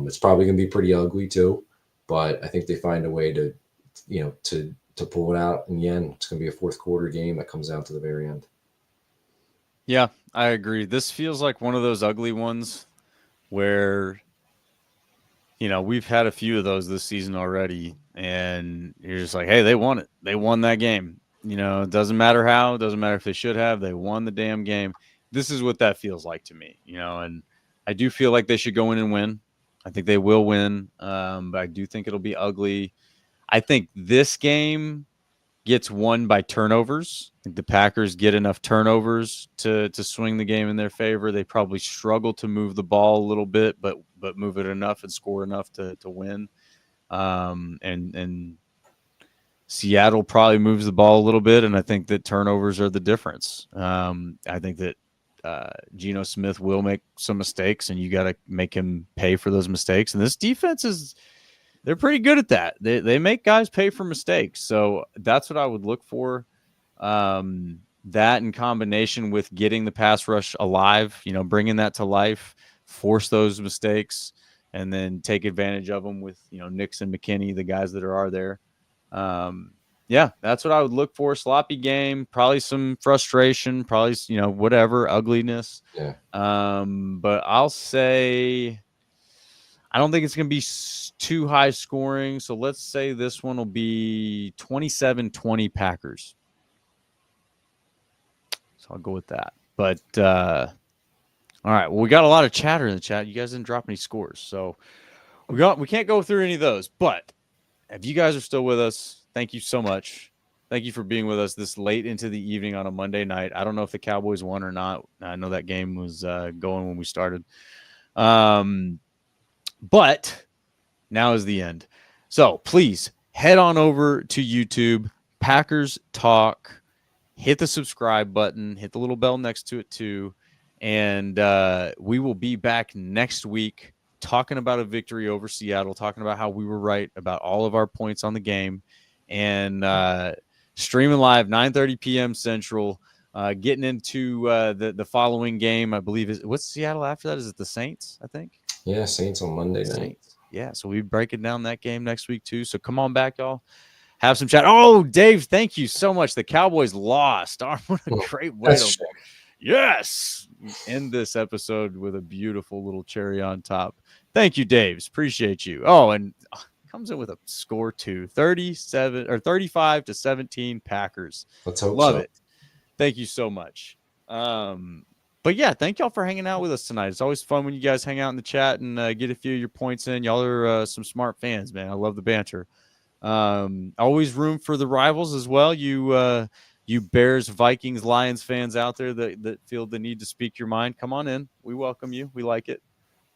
It's probably going to be pretty ugly too, but I think they find a way to pull it out in the end. It's going to be a fourth quarter game that comes down to the very end. Yeah, I agree. This feels like one of those ugly ones where, we've had a few of those this season already, and you're just like, hey, they won it. They won that game. It doesn't matter how, it doesn't matter if they should have, they won the damn game. This is what that feels like to me, and I do feel like they should go in and win. I think they will win, but I do think it'll be ugly. I think this game gets won by turnovers. I think the Packers get enough turnovers to swing the game in their favor. They probably struggle to move the ball a little bit, but move it enough and score enough to win. And Seattle probably moves the ball a little bit, and I think that turnovers are the difference. I think that Geno Smith will make some mistakes, and you got to make him pay for those mistakes. And this defense they're pretty good at that. They make guys pay for mistakes. So that's what I would look for. That in combination with getting the pass rush alive, bringing that to life, force those mistakes, and then take advantage of them with, Nixon, McKinney, the guys that are there. Yeah, that's what I would look for. Sloppy game, probably some frustration, probably, whatever, ugliness. Yeah. But I'll say I don't think it's going to be too high scoring. So let's say this one will be 27-20 Packers. So I'll go with that. But, all right. Well, we got a lot of chatter in the chat. You guys didn't drop any scores. So we can't go through any of those. But if you guys are still with us, thank you so much. Thank you for being with us this late into the evening on a Monday night. I don't know if the Cowboys won or not. I know that game was going when we started. But now is the end. So please head on over to YouTube, Packers Talk, hit the subscribe button, hit the little bell next to it too. And we will be back next week talking about a victory over Seattle, talking about how we were right about all of our points on the game, and streaming live 9:30 p.m. Central Getting into the following game, I believe what's Seattle after that? Is it the Saints? I think. Yeah, Saints on Monday night. Saints. Yeah, so we'll be breaking down that game next week too. So come on back, y'all. Have some chat. Oh, Dave, thank you so much. The Cowboys lost. What a great way to yes end this episode with a beautiful little cherry on top. Thank you, Daves. Appreciate you. Oh, and comes in with a score too. 35-17 Packers. Let's hope Love so. it. Thank you so much. But yeah, thank y'all for hanging out with us tonight. It's always fun when you guys hang out in the chat and get a few of your points in. Y'all are some smart fans, man. I love the banter. Always room for the rivals as well. You Bears, Vikings, Lions fans out there that feel the need to speak your mind, come on in. We welcome you. We like it.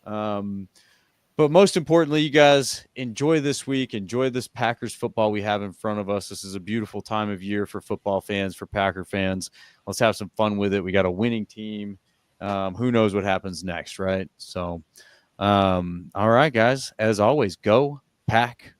But most importantly, you guys enjoy this week. Enjoy this Packers football we have in front of us. This is a beautiful time of year for football fans, for Packer fans. Let's have some fun with it. We got a winning team. Who knows what happens next, right? So, all right, guys. As always, go Pack.